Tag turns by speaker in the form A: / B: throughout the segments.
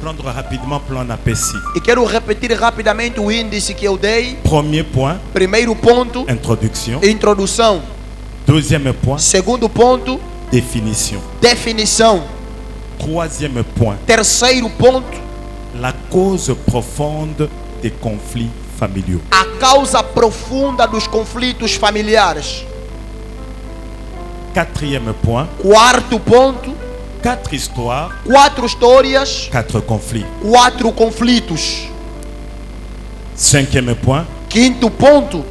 A: reprendre rapidement plan APC.
B: E quero repetir rapidamente o índice que eu dei.
A: Premier point,
B: Primeiro ponto,
A: introduction.
B: introdução.
A: Deuxième point,
B: Segundo ponto,
A: définition.
B: definição.
A: Troisième point,
B: Terceiro ponto,
A: la cause profonde des conflits familiaux.
B: a causa profunda dos conflitos familiares.
A: Quatrième point,
B: Quarto ponto,
A: 4 histoires,
B: 4 histórias,
A: 4 conflits.
B: 4 conflitos.
A: Cinquième point,
B: Quinto ponto,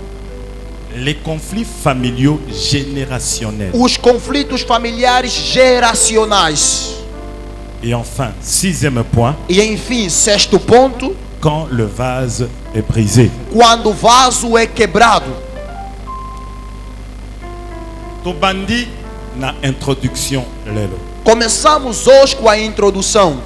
A: les conflits familiaux générationnels.
B: os conflitos familiares geracionais.
A: Et enfin, sixième point,
B: E enfim, sexto ponto,
A: quand le vase est brisé.
B: quando o vaso é quebrado.
A: Tobandi na introduction lelo.
B: Começamos hoje com a introdução.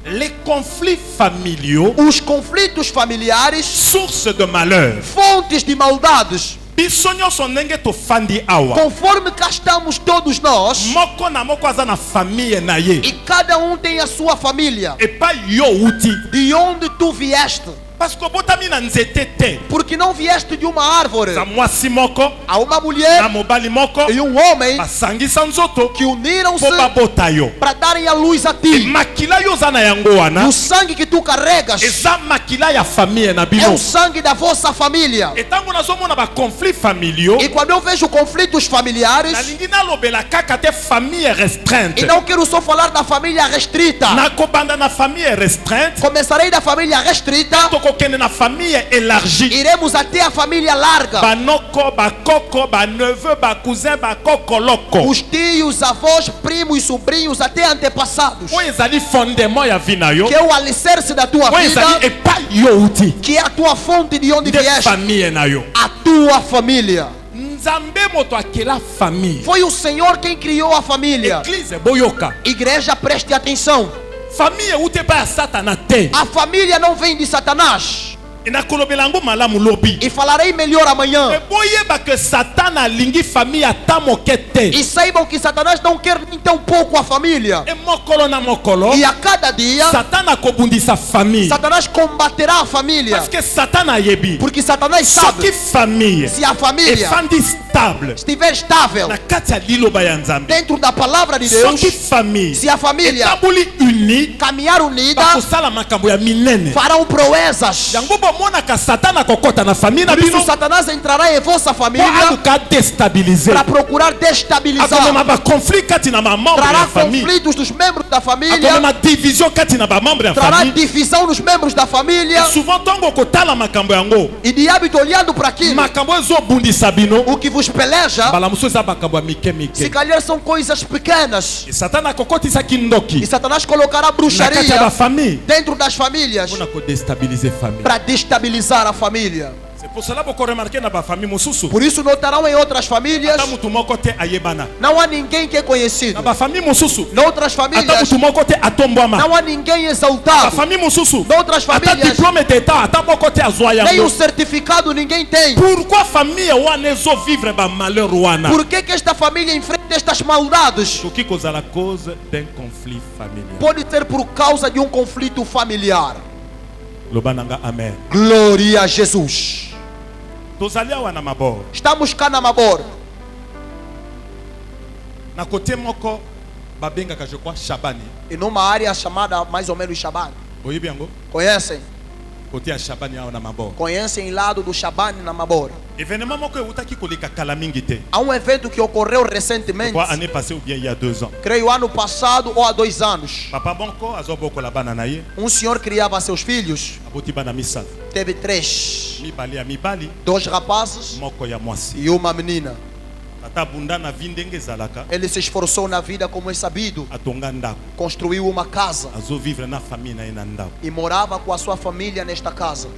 A: Les conflits familiaux,
B: Os conflitos familiares,
A: source de malheur.
B: fontes de maldades.
A: Bisonyo sonenge to fandi awa.
B: Conforme cá estamos todos nós,
A: Moko na moko aza na famille na ye.
B: e cada um tem a sua família.
A: Et pas yo uti.
B: De onde tu vieste?
A: Parce que botami na nzete te.
B: Porque não vieste de uma árvore.
A: Za mwasi moko,
B: Há uma
A: na
B: mulher
A: mobali moko,
B: e um homem
A: basangisa nzoto,
B: que uniram-se
A: po babota yo.
B: para darem a luz a
A: Et
B: ti.
A: makila yo za na yango
B: E
A: wana.
B: o sangue que tu carregas
A: Eza makila ya famille na
B: é
A: bino.
B: o sangue da vossa família.
A: Et tango nazomona ba conflits familiaux,
B: E quando eu vejo conflitos familiares,
A: nalingi nalobela kaka te famille restreinte.
B: e não quero só falar da família restrita,
A: Nakobanda na famille restreinte,
B: começarei da família restrita,
A: tokokende na famille élargie.
B: iremos até a família larga.
A: Banoko, bakoko, baneveu, bakousin, bakokoloko.
B: Os tios, avós, primos, sobrinhos, até antepassados.
A: Oyo ezali fondement ya vie na yo.
B: Que é o alicerce da tua
A: Oyo ezali
B: vida,
A: epai yo uti.
B: que é a tua fonte de onde
A: De
B: vieste,
A: famille na yo.
B: a tua família.
A: Nzambe moto akela famille.
B: Foi o Senhor quem criou a família.
A: Église boyoka.
B: Igreja, preste atenção.
A: Famille ute pa ya satana te.
B: A família não vem de Satanás.
A: Nakolobela yango malamu lobi.
B: E falarei melhor amanhã.
A: Me boyeba que Satan alingi famille ata moke te.
B: E saibam que Satanás não quer nem tão pouco a família.
A: E mokolo na mokolo,
B: E a cada dia,
A: Satan akobundisa famille.
B: Satanás combaterá a família.
A: Parce que Satan ayebi.
B: Porque Satanás
A: Soki
B: sabe,
A: famille
B: se a família
A: efandi stable
B: estiver estável
A: na kati ya liloba ya Nzambe,
B: dentro da palavra de Deus,
A: soki famille
B: se a família
A: etabuli uni,
B: caminhar unida,
A: bakosala makambo ya minene.
B: farão proezas.
A: Yango bomonaka Satan akokota na famille na
B: Por isso
A: bino
B: Satanás entrará em vossa
A: po
B: família
A: aluka destabiliser.
B: para procurar destabilizar.
A: Akomema ba conflit kati na ba membre
B: Trará
A: ya famille.
B: conflitos dos membros da família.
A: Akomema division kati na ba membre ya
B: Trará
A: famille.
B: divisão nos membros da família.
A: Souvent tongo kotala makambo yango.
B: E de hábito olhando para aquilo,
A: Makambo ezobundisa bino.
B: o que vos peleja,
A: Bala mosusu eza makambo ya mike
B: se
A: mike.
B: calhar são coisas pequenas.
A: E Satan akokotisaki
B: E
A: ndoki
B: Satanás colocará
A: na kati ya
B: bruxaria
A: ba famille
B: dentro das famílias
A: mpona kodestabiliser famille.
B: para destabilizar a família.
A: C'est pour cela boko remarquer na ba famille mosusu.
B: Por isso notarão em outras famílias,
A: Ata mutu moko te ayebana.
B: não há ninguém que é conhecido.
A: Na ba famille mosusu.
B: Noutras
A: Ata
B: famílias,
A: mutu moko te atombwama.
B: não há ninguém
A: Ba
B: exaltado.
A: famille mosusu.
B: Noutras
A: Ata
B: famílias,
A: diplôme d'État ata moko te azwa
B: nem
A: yango.
B: o certificado ninguém tem.
A: Pourquoi famille wana ezovivre ba malheur wana?
B: Por que esta família enfrenta estas maldades?
A: Soki kozala cause d'un conflit familial.
B: Pode ser por causa de um conflito familiar.
A: Loba nanga amen.
B: Glória a Jesus.
A: Tozali awa na mabor.
B: Estamos cá na Mabor.
A: Na côté moko babengaka je crois Shabani.
B: E numa área chamada mais ou menos Shaban.
A: Oyebi yango?
B: Conhecem?
A: Côté ya Shabani awa na mabor.
B: Conhecem o lado do Shaban na Mabor.
A: Événement moko eutaki koleka kala mingi te.
B: Há um evento que ocorreu recentemente,
A: Quoi année passée ou bien il y a 2 ans.
B: creio ano passado ou há 2 anos.
A: Papa bonko azobokola bana na ye.
B: Um senhor criava seus filhos,
A: Aboti bana misala.
B: teve 3.
A: Mibali ya mibali
B: 2 rapazes
A: moko ya mwasi.
B: e uma menina.
A: Tata bunda na vi ndenge ezalaka.
B: Ele se esforçou na vida, como é sabido,
A: Atonga ndako.
B: construiu uma casa
A: Azovivre na famille na ye na ndako.
B: e morava com a sua família nesta casa.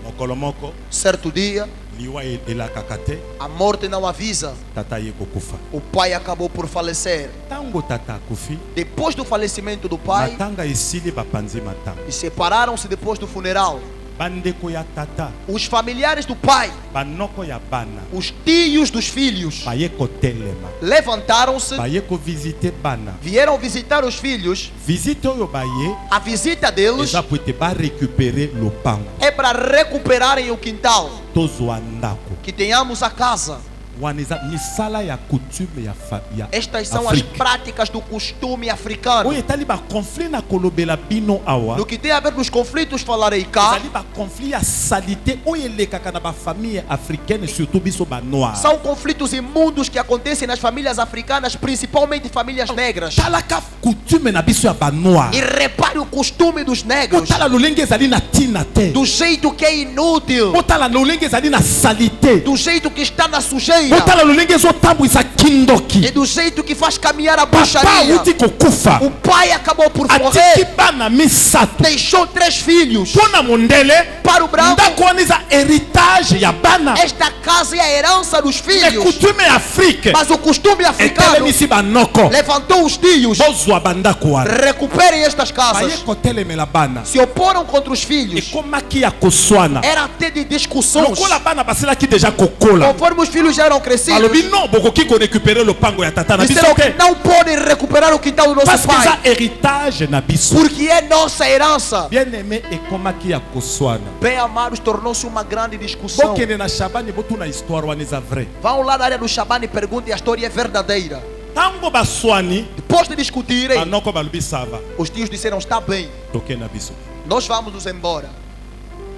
A: Mokolo moko
B: Certo dia,
A: liwa elakaka te.
B: a morte não avisa,
A: Tata ye kokufa.
B: o pai acabou por falecer.
A: Tango tata akufi.
B: Depois do falecimento do pai,
A: Matanga esili bapanzi matanga.
B: e separaram-se depois do funeral.
A: bandeko ya tata,
B: os familiares do pai,
A: banoko ya bana,
B: os tios dos filhos,
A: baye kotelema,
B: levantaram-se,
A: baye ko visiter bana.
B: vieram visitar os filhos.
A: Visite oyo baye,
B: A visita deles
A: eza po ete ba récupérer lopango,
B: é para recuperarem o quintal,
A: tozwa ndako.
B: que tenhamos a casa.
A: Wana eza misala ya coutume ya
B: Estas são as
A: Afrique.
B: práticas do costume africano.
A: Oyo etali ba conflit na kolobela bino awa.
B: No que tem a ver com os conflitos, falarei cá.
A: Ezali ba conflit ya salité oyo elekaka na ba famille africaine, surtout biso ba noir.
B: São conflitos imundos que acontecem nas famílias africanas, principalmente famílias negras.
A: Talaka coutume na biso ya ba noir.
B: E repare o costume dos negros,
A: Otala lolenge ezali na tina te.
B: do jeito que é inútil,
A: Otala lolenge ezali na salité.
B: do jeito que está na sujeira,
A: Otala lolenge ezotambwisa
B: e
A: kindoki.
B: do jeito que faz caminhar a
A: Papa
B: bruxaria.
A: uti kokufa.
B: O pai acabou por
A: Atiki
B: morrer,
A: bana misato.
B: deixou 3 filhos.
A: Pona mondele.
B: Para o branco,
A: Ndako wana eza héritage ya bana.
B: esta casa é a herança dos
A: Mais
B: filhos.
A: coutume ya Afrique
B: Mas o costume africano
A: etelemisi banoko.
B: levantou os tios.
A: Bozwa bandako wana.
B: Recuperem estas
A: Baye
B: casas.
A: kotelemela bana.
B: Se oporam contra os filhos.
A: Ekomaki ya koswana.
B: Era até de discussões.
A: Lokola bana basilaki deja kokola.
B: Conforme os filhos já eram crescidos,
A: Alobi non bokoki ko récupérer lopango ya tata na biso
B: disseram que
A: te.
B: não podem recuperar o quintal do nosso
A: Parce que eza
B: pai,
A: héritage na biso.
B: porque é nossa herança.
A: Bien aimé ekomaki ya koswana.
B: Bem amados, tornou-se uma grande discussão.
A: Bokende na Shabani botuna histoire wana eza vrai.
B: Vão lá na área do Shaban e perguntem, a história é verdadeira.
A: Tango baswani
B: Depois de discutirem,
A: banoko balobi sava.
B: os tios disseram, está bem,
A: Toke na biso.
B: nós vamos nos embora.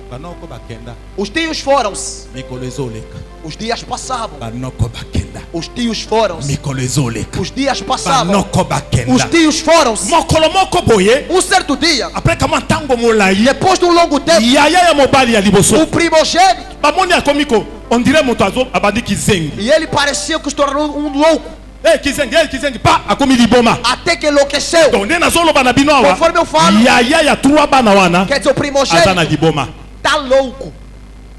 A: Banoko bakenda.
B: Os tios foram-se.
A: Mikolo ezoleka.
B: Os dias passavam.
A: Banoko bakenda.
B: Os tios foram-se.
A: Mikolo ezoleka.
B: Os dias passavam.
A: Banoko
B: Os
A: bakenda.
B: tios foram-se.
A: Mokolo moko boye.
B: Um certo dia,
A: Après kama tango molai.
B: depois de um longo tempo,
A: Yaya ya mobali ya liboso.
B: o primogênito,
A: Bamoni akomiko. On dirait moto azo abandi kizengi.
B: e ele parecia que se tornou um louco,
A: Kizengi. Pa akomi liboma.
B: até que enlouqueceu.
A: Donc nde nazoloba na bino awa.
B: Conforme eu falo,
A: Yaya ya trois bana wana.
B: quer dizer, o
A: Aza na
B: primogênito
A: liboma.
B: tá louco.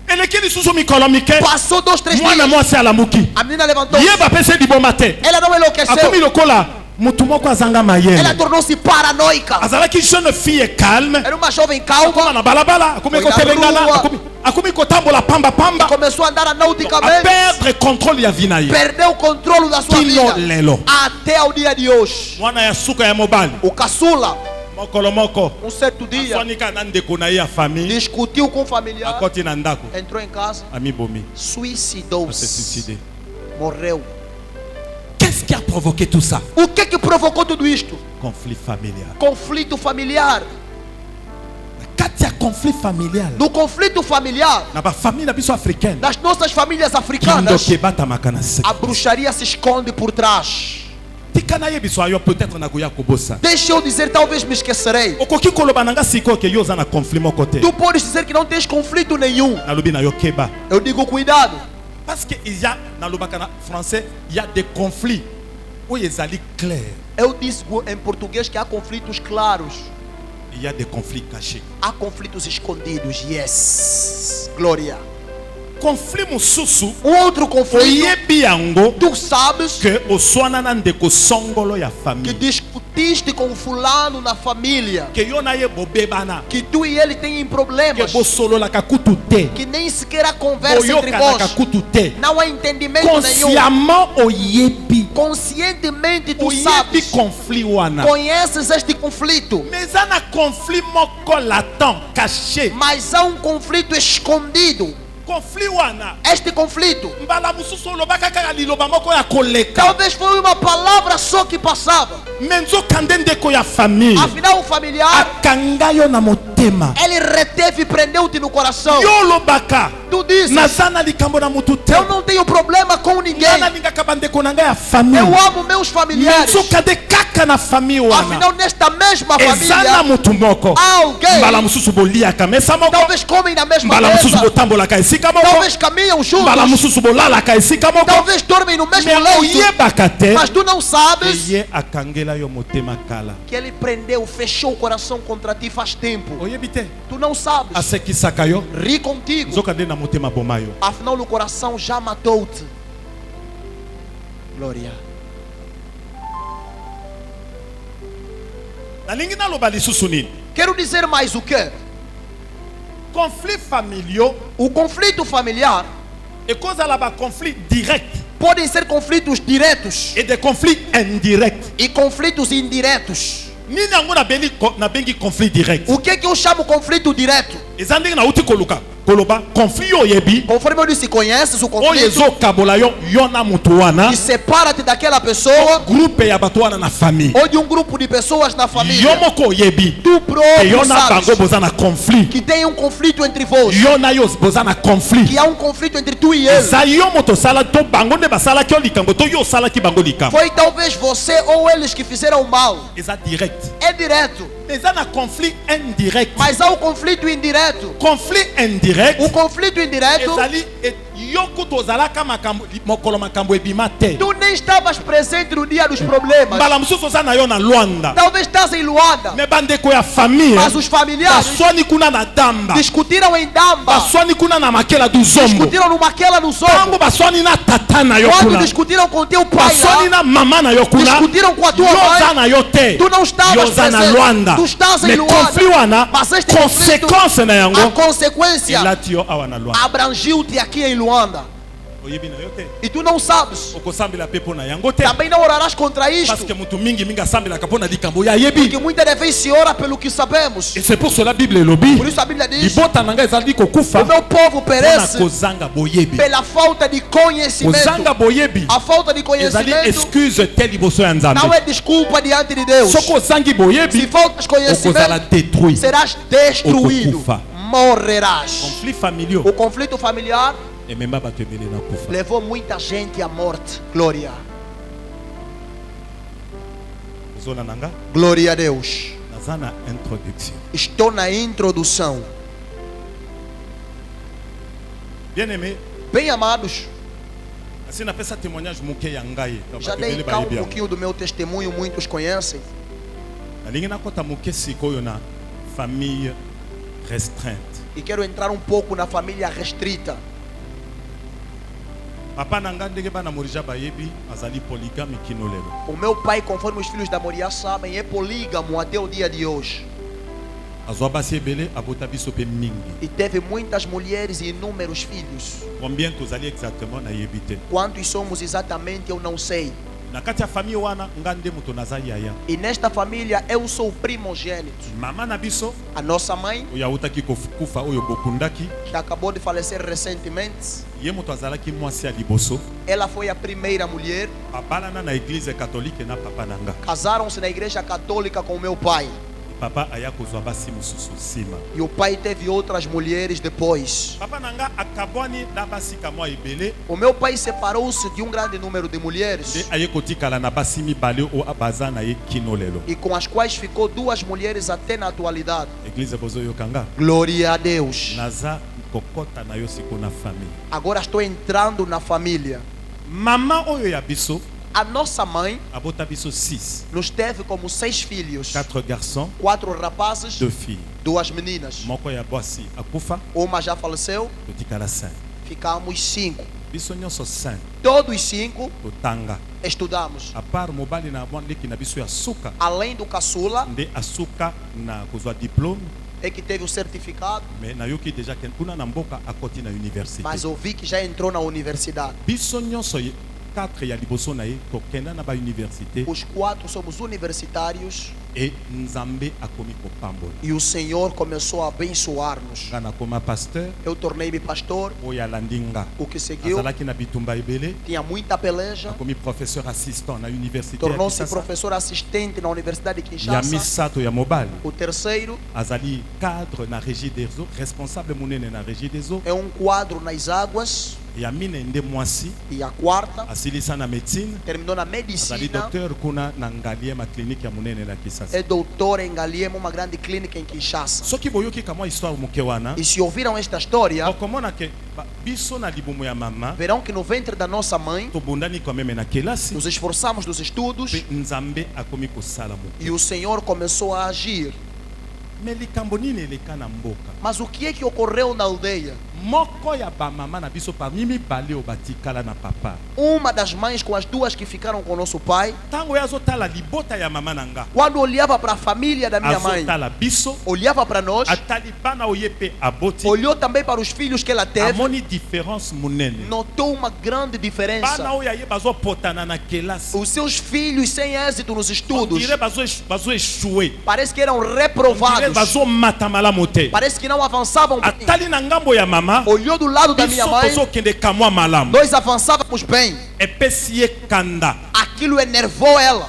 A: Eleki lisusu mikolo mike.
B: Passou 2, 3
A: Mwana
B: dias,
A: mwasi alamuki.
B: a menina levantou.
A: Ye bapese liboma te.
B: Ela não enlouqueceu.
A: Akomi lokola mutu moko azanga
B: Ela
A: mayele.
B: tornou-se paranoica.
A: Azalaki jeune fille calme.
B: Era uma jovem calma.
A: Akoma na balabala. Akomi
B: Foi na
A: kotelengana.
B: rua.
A: Akomi kotambola pamba pamba.
B: Começou a andar
A: A
B: nauticamente.
A: perdre contrôle ya vie na ye.
B: Perdeu o controle da sua
A: Kino
B: vida.
A: lelo.
B: Até o dia de hoje.
A: Mwana ya suka ya mobali.
B: O caçula,
A: Mokolo moko.
B: certo dia,
A: Aswanika na ndeko na ye ya famille.
B: discutiu com o familiar.
A: Akoti na ndako.
B: Entrou em casa,
A: Amibomi. Se
B: suicidou-se.
A: suicider.
B: Morreu.
A: Qu'est-ce qui a provoqué tout ça?
B: O que provocou tudo isto?
A: Conflit familial.
B: Conflito familiar.
A: Kati ya conflit familial.
B: No conflito familiar,
A: Na ba famille na biso africaine.
B: das nossas famílias
A: Kindo
B: africanas,
A: kebata makana se.
B: a bruxaria se esconde por trás.
A: Tika na ye biso ayo peut-être na koya kobosa.
B: Deixa eu dizer, talvez me esquecerei.
A: Okoki koloba nanga siko ke yo za na conflit moko te.
B: Tu podes dizer que não tens conflito nenhum.
A: Nalobi na yo keba.
B: Eu digo cuidado.
A: Parce que il y a na lobaka na français, il y a des conflits où ezali clair.
B: Eu disse em português que há conflitos claros.
A: Il y a des conflits cachés.
B: Há conflitos escondidos. Yes. Glória.
A: Conflit mususu
B: Outro conflito.
A: oyebi yango
B: Tu sabes
A: que oswana na ndeko songolo ya
B: que
A: famille.
B: discutiste com fulano na família.
A: Que yo na ye bobebana.
B: Que tu e ele têm
A: Que
B: problemas.
A: bosololaka kutu te.
B: Que nem sequer há conversa entre
A: Boyokanaka
B: vós.
A: kutu te.
B: Não há entendimento nenhum.
A: Consciemment oyebi.
B: Conscientemente tu
A: Oyebi
B: sabes.
A: conflit wana.
B: Conheces este conflito.
A: Mais eza na conflit moko latent, caché.
B: Mas há um conflito escondido.
A: Conflit wana.
B: Este conflito
A: Mbala mususu olobaka kaka liloba moko ya koleka.
B: talvez foi uma palavra só que passava.
A: Menzo kande ndeko ya famille.
B: Afinal, o familiar,
A: Akanga yo na motema.
B: ele reteve e prendeu-te no coração.
A: Yo olobaka.
B: Tu dizes,
A: Naza na likambo na mutu te.
B: eu não tenho problema com ninguém.
A: Nga nalingaka bandeko na ngai ya famille.
B: Eu amo meus familiares.
A: Menzo kande kaka na famille wana.
B: Afinal, nesta mesma
A: Eza na
B: família,
A: mutu moko.
B: há alguém.
A: Mbala mususu boliaka mesa moko.
B: Talvez comem na mesma
A: Mbala mususu
B: mesa.
A: botambolaka esika moko.
B: Talvez caminham
A: Mbala
B: juntos.
A: mususu bolalaka esika moko.
B: Talvez dormem no mesmo
A: Mais
B: leito.
A: oyebaka te.
B: Mas tu não sabes
A: Eye akangela yo motema kala.
B: que ele prendeu, fechou o coração contra ti faz tempo.
A: Oyebi te.
B: Tu não sabes.
A: Asekisaka yo.
B: Ri contigo.
A: Nzokande na motema boma yo.
B: Afinal, o coração já matou-te. Glória.
A: Nalingi naloba lisusu nini?
B: Quero dizer mais o quê?
A: conflits familiaux
B: O conflito familiar
A: et cause à la conflit direct
B: podem ser conflitos diretos
A: et des conflits indirects.
B: e conflitos indiretos.
A: Nini yango na bengi conflit direct.
B: O que eu chamo conflito direto?
A: Ezandingi na uti koloba conflit yo yebi
B: Conforme onde se conheces o
A: oyo
B: conflito
A: ezokabola yo na mutu wana
B: que separa-te daquela pessoa
A: groupe ya bato wana na famille.
B: ou de um grupo de pessoas na
A: Yo
B: família.
A: moko oyebi
B: Tu
A: ke
B: próprio
A: yo na
B: sabes
A: bango boza na conflit.
B: que tem um conflito entre vós,
A: Yo na yo boza na conflit.
B: que há um conflito entre tu e ele.
A: Eza yo moto osala to bango nde basalaki yo likambo to yo osalaki bango likambo.
B: Foi talvez você ou eles que fizeram mal.
A: Eza direct.
B: É direto,
A: Eza na conflit indirect.
B: mas há o conflito indireto.
A: Conflit indirect
B: O conflito indireto,
A: ezali yo kutu ozalaka mokolo makambo ebima te.
B: tu nem estavas presente no dia dos problemas.
A: Mbala mosusu oza na yo na Luanda.
B: Talvez estás em Luanda,
A: Me bandeko ya famille
B: mas os familiares
A: baswani kuna na damba,
B: discutiram em Damba,
A: baswani kuna na makela du zombo,
B: discutiram no Maquela no Zombo.
A: tango baswani na tata na yo
B: Quando
A: kuna,
B: discutiram com teu pai
A: baswani
B: lá,
A: na mama na yo kuna,
B: discutiram com a tua
A: yo
B: mãe,
A: oza na yo te,
B: tu não estavas
A: yo oza na
B: presente.
A: Luanda.
B: Tu estás em
A: Me
B: Luanda.
A: conflit wana
B: Mas este conflito,
A: conséquence na
B: a
A: yango
B: consequência
A: elati yo awa na Luanda.
B: abrangiu-te aqui em Luanda.
A: Oyebi na yo te,
B: E tu não sabes.
A: okosambela pe mpo na yango te,
B: Também não orarás contra isto.
A: parce que mutu mingi asambelaka mpo na likambo ya yebi.
B: Que muitas vezes se ora pelo que sabemos.
A: Et c'est pour cela Bible elobi
B: Por isso a Bíblia diz:
A: libota na ngai ezali kokufa
B: o meu povo
A: mpona
B: perece
A: kozanga boyebi.
B: pela falta de conhecimento.
A: Kozanga boyebi
B: A falta de
A: ezali
B: conhecimento
A: excuse te liboso ya
B: não
A: nzambe.
B: é desculpa diante de Deus.
A: Soki ozangi
B: Se
A: boyebi
B: faltas
A: okozala
B: conhecimento,
A: détruit.
B: serás destruído.
A: Okokufa.
B: Morrerás.
A: Conflit familiaux
B: O conflito familiar
A: ememba bato ebele na kufa.
B: levou muita gente à morte. Glória.
A: Ozona nanga
B: Glória a Deus.
A: naza na introduction.
B: Estou na introdução.
A: Bien aimé,
B: Bem amados,
A: asi napesa témoignage moke ya ngai to
B: já
A: bato
B: dei
A: ebele
B: cá um
A: bayebi yango.
B: pouquinho do meu testemunho, muitos conhecem.
A: Nalingi nakota moke sikoyo na famille restreinte.
B: E quero entrar um pouco na família restrita.
A: Papa na ngai ndenge bana morija bayebi azali polygame kino lelo.
B: O meu pai, conforme os filhos da Moriá sabem, é polígamo até o dia de hoje.
A: Azwa basi ebele abota biso pe mingi.
B: E teve muitas mulheres e inúmeros filhos.
A: Combien tozali exactement na yebi te.
B: Quantos somos exatamente, eu não sei.
A: Na kati ya famille wana nga nde moto naza yaya.
B: E nesta família eu sou o primogênito.
A: Mama na biso
B: A nossa mãe,
A: oyo awutaki kokufa oyo bokundaki
B: que acabou de falecer recentemente,
A: ye moto azalaki mwasi ya liboso
B: ela foi a primeira mulher.
A: abalana na église catholique na papa na nga.
B: Casaram-se na igreja católica com o meu pai.
A: Papa aya kozwa basi mosusu nsima.
B: E o pai teve outras mulheres depois.
A: Papa na nga akabwani na basi kamwa ebele
B: O meu pai separou-se de um grande número de
A: nde
B: mulheres
A: aye kotikala na basi mibale oyo baza na ye kino lelo.
B: e com as quais ficou duas mulheres até na atualidade.
A: Église bozoyoka nga
B: Glória a Deus.
A: naza kokota na yo siko na famille.
B: Agora estou entrando na família.
A: Mama oyo ya biso
B: A nossa mãe
A: abota biso 6,
B: nos teve como 6 filhos.
A: 4 garçons,
B: 4 rapazes,
A: 2 filles.
B: 2 meninas.
A: Moko ya bwasi akufa
B: Uma já faleceu,
A: totikala 5.
B: ficamos 5.
A: Biso nyonso 5
B: Todos 5
A: totanga.
B: estudamos.
A: A part mobali na mwandeki na biso ya suka
B: Além do caçula,
A: nde asuka na kozwa diplôme
B: é que teve o certificado,
A: mais nayoki déjà ke kuna na mboka akoti na université.
B: mas ouvi que já entrou na universidade.
A: Biso nyonso 4 ya liboso na ye tokenda na ba université
B: Os 4 somos universitários
A: et nzambe akomi kopambola.
B: e o Senhor começou a abençoar-nos.
A: Nga nakoma pasteur
B: Eu tornei-me pastor,
A: oyo alandi nga
B: o que seguiu
A: azalaki na bitumba ebele
B: tinha muita peleja,
A: akomi professeur assistant na université ya
B: tornou-se
A: Kinshasa.
B: professor assistente na Universidade de
A: Ya
B: Kinshasa.
A: misato ya mobali
B: O terceiro
A: azali cadre na régie des eaux, responsable monene na régie des eaux.
B: é um quadro nas águas.
A: Ya mine nde mwasi
B: E a quarta
A: asilisa na médecine
B: terminou na
A: azali
B: medicina.
A: docteur kuna na ngaliema clinique ya monene na Kisasa.
B: É doutor em Galiema, uma grande clínica em Kinshasa.
A: Soki boyoki kamwa histoire moke wana
B: E se ouviram esta história,
A: okomona ke biso na libumu ya mama
B: verão que no ventre da nossa mãe
A: tobundani quand même na kelasi
B: nos esforçamos nos estudos
A: mpe nzambe akomi kosala moke.
B: e o Senhor começou a agir.
A: Me likambo nini eleka na mboka?
B: Mas o que é que ocorreu na aldeia?
A: moko ya ba mama na biso parmi mibale o batikala na papa.
B: Uma das mães com as duas que ficaram com o nosso pai,
A: Tango yazo tala libota ya mama nanga.
B: quando olhava para a família da minha
A: Azo
B: mãe,
A: tala biso.
B: olhava para nós,
A: Atali bana oyepe aboti.
B: olhou também para os filhos que ela teve,
A: Amoni différence munene.
B: notou uma grande
A: Bana
B: diferença.
A: oya ye bazo potana na kelasi.
B: Os seus filhos sem êxito nos
A: On
B: estudos,
A: dirait bazo échoué.
B: parece que eram
A: On dirait
B: reprovados,
A: bazo matamala mote.
B: parece que não avançavam bem.
A: Atali na ngambo ya mama.
B: Olhou do lado da minha
A: Biso
B: mãe,
A: tozo kende kamwa malamu.
B: nós avançávamos bem.
A: Epesi ye kanda.
B: Aquilo enervou ela.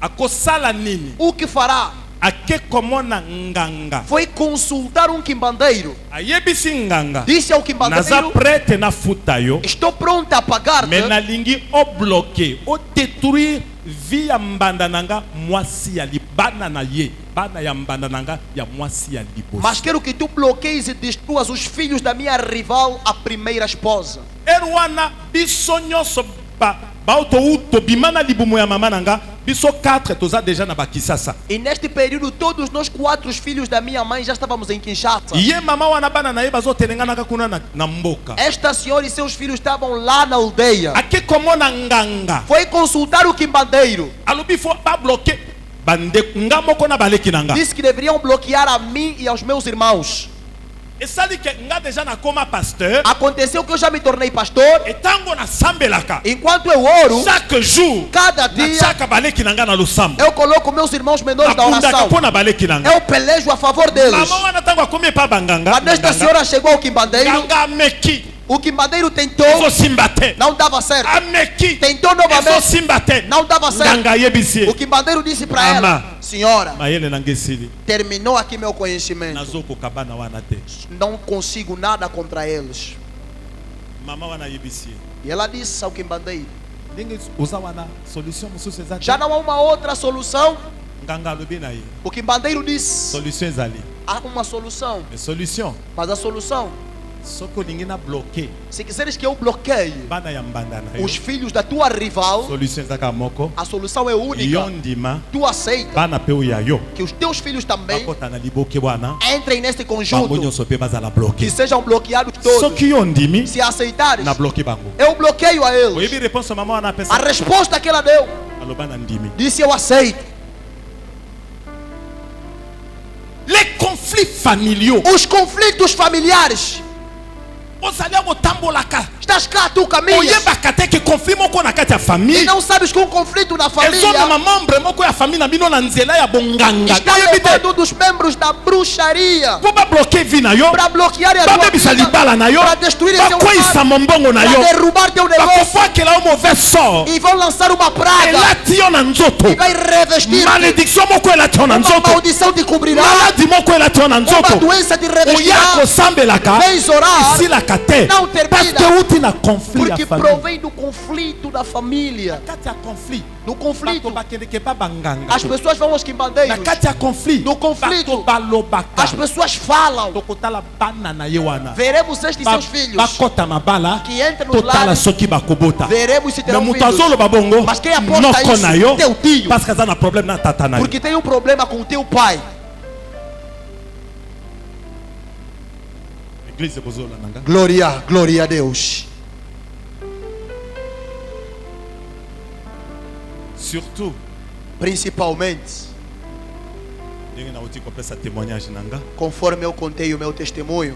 A: Akosala nini?
B: O que fará?
A: Ake komona nganga.
B: Foi consultar um quimbandeiro.
A: Ayebisi nganga.
B: Disse ao
A: Naza
B: quimbandeiro:
A: prête na futa yo.
B: estou pronta a pagar-te,
A: Mais nalingi o bloquer, o détruire via mbanda nanga mwasi ya libana na ye. Bana ya mbanda nanga ya mwasi ya liboso.
B: mas quero que tu bloqueies e destruas os filhos da minha rival, a primeira esposa.
A: Erwana biso nyonso ba auto uto bimana libumu ya mama nanga. Biso 4 toza déjà na bakisasa.
B: E neste período, todos nós 4 filhos da minha mãe já estávamos em Kinshasa.
A: Ye mama wana bana na ye bazo telenga naka kuna na mboka.
B: Esta senhora e seus filhos estavam lá na aldeia.
A: Ake komona nganga.
B: Foi consultar o quimbandeiro.
A: Alubi fo ba bloquer bande ngamoko na baleki nanga.
B: Disse que deveriam bloquear a mim e aos meus irmãos.
A: Et ça dit que nga déjà na koma pasteur.
B: Aconteceu que eu já me tornei pastor.
A: Et tango na sambelaka.
B: Enquanto eu oro,
A: Chaque jour.
B: cada
A: Na
B: dia,
A: chaka baleki nanga na lusambo.
B: eu coloco meus irmãos menores da
A: Abundaka
B: oração.
A: pona baleki nanga.
B: Eu pelejo a favor deles.
A: Mama wana tango akomi pa banganga.
B: Quando esta senhora chegou ao quimbandeiro,
A: Nganga meki.
B: o quimbandeiro tentou,
A: Ezo simbate.
B: não dava certo.
A: Ameki.
B: Tentou
A: Ezo
B: novamente,
A: simbate.
B: não dava certo.
A: Nganga yebisi.
B: O quimbandeiro disse para
A: Ama.
B: ela: senhora,
A: Mayele nangesili.
B: terminou aqui meu conhecimento.
A: Nazoko kabana wana te.
B: Não consigo nada contra eles.
A: Mama wana yebisi.
B: E ela disse ao quimbandeiro:
A: Ndenge uza wana solution mususu ezali.
B: já não há uma outra solução.
A: Nganga lobi na ye.
B: O quimbandeiro disse:
A: Solution ezali.
B: há uma solução.
A: Mais solution.
B: Mas a solução,
A: Soko lingi na bloquer.
B: se quiseres que eu bloqueie
A: Bana ya mbanda na yo.
B: os filhos da tua rival,
A: Solution ezaka moko.
B: a solução é única.
A: Yondima.
B: Tu aceita
A: Bana pe oya yo.
B: que os teus filhos também
A: Bakota na liboke wana.
B: entrem neste
A: Bango
B: conjunto,
A: nyonso pe bazala
B: que
A: bloquer.
B: sejam bloqueados todos.
A: Soki yo ndimi
B: Se aceitares,
A: na bloquer bango.
B: eu bloqueio a eles.
A: Oyebi réponse mama wana
B: A
A: pesa.
B: resposta que ela deu,
A: Aloba na ndimi.
B: disse: eu aceito.
A: Les conflits familiaux.
B: Os conflitos familiares,
A: Ozali akotambolaka.
B: estás cá, tu caminhas,
A: Oyebaka te que conflit moko na kati ya
B: e
A: famille.
B: não sabes que um conflito na
A: Ezomema
B: família
A: membre moko ya famille na bino na nzela ya bonganga.
B: está
A: Oyebi te.
B: levando um dos membros da bruxaria
A: Po ba bloquer vie na yo.
B: para bloquear a tua
A: Babebisa
B: vida,
A: libala na yo.
B: para destruir seu
A: Bakweyisa
B: lar,
A: mombongo na
B: para
A: yo.
B: derrubar teu negócio,
A: Bakofakela yo mauvais sort.
B: e vão lançar uma praga
A: Elati yo na nzoto.
B: e vai revestir.
A: Malédiction moko elati yo na
B: Uma
A: nzoto.
B: maldição te cobrirá,
A: Maladi moko elati yo na
B: uma
A: nzoto.
B: doença te
A: Oya
B: revestirá.
A: kosambelaka.
B: Vens orar,
A: Esilaka te.
B: não termina.
A: Parce que uti na conflit ya
B: porque
A: famille.
B: provém do conflito da família.
A: Kati ya conflit.
B: No
A: Bato
B: conflito,
A: bakendeke ba banganga.
B: as pessoas vão aos
A: Na
B: quimbandeiros,
A: kati ya conflit.
B: No conflito,
A: Bato balobaka.
B: as pessoas falam.
A: Tokotala bana na ye wana.
B: Veremos estes seus filhos
A: Bakota mabala.
B: que entram nos
A: Totala
B: lares,
A: soki bakobota.
B: veremos se
A: Na
B: terão
A: mutu
B: filhos,
A: azoloba bongo.
B: mas quem aposta
A: Noko
B: isso,
A: na yo.
B: teu tio,
A: Parce que aza na problème na tata na yo.
B: porque tem um problema com o teu pai.
A: Église bozola nanga.
B: Glória, glória a Deus.
A: Surtout
B: Principalmente,
A: ndenge nauti kopesa témoignage nanga
B: conforme eu contei o meu testemunho,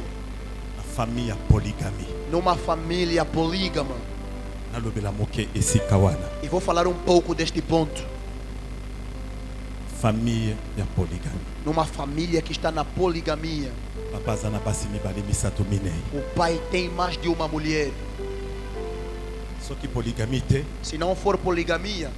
A: na famille ya polygamie.
B: numa família polígama.
A: Nalobela moke esika wana.
B: E vou falar um pouco deste ponto.
A: Famille ya polygamie.
B: Numa família que está na poligamia,
A: Papa aza na basi mibale misato minei.
B: o pai tem mais de uma mulher.
A: Soki polygamie te,
B: Se não for poligamia,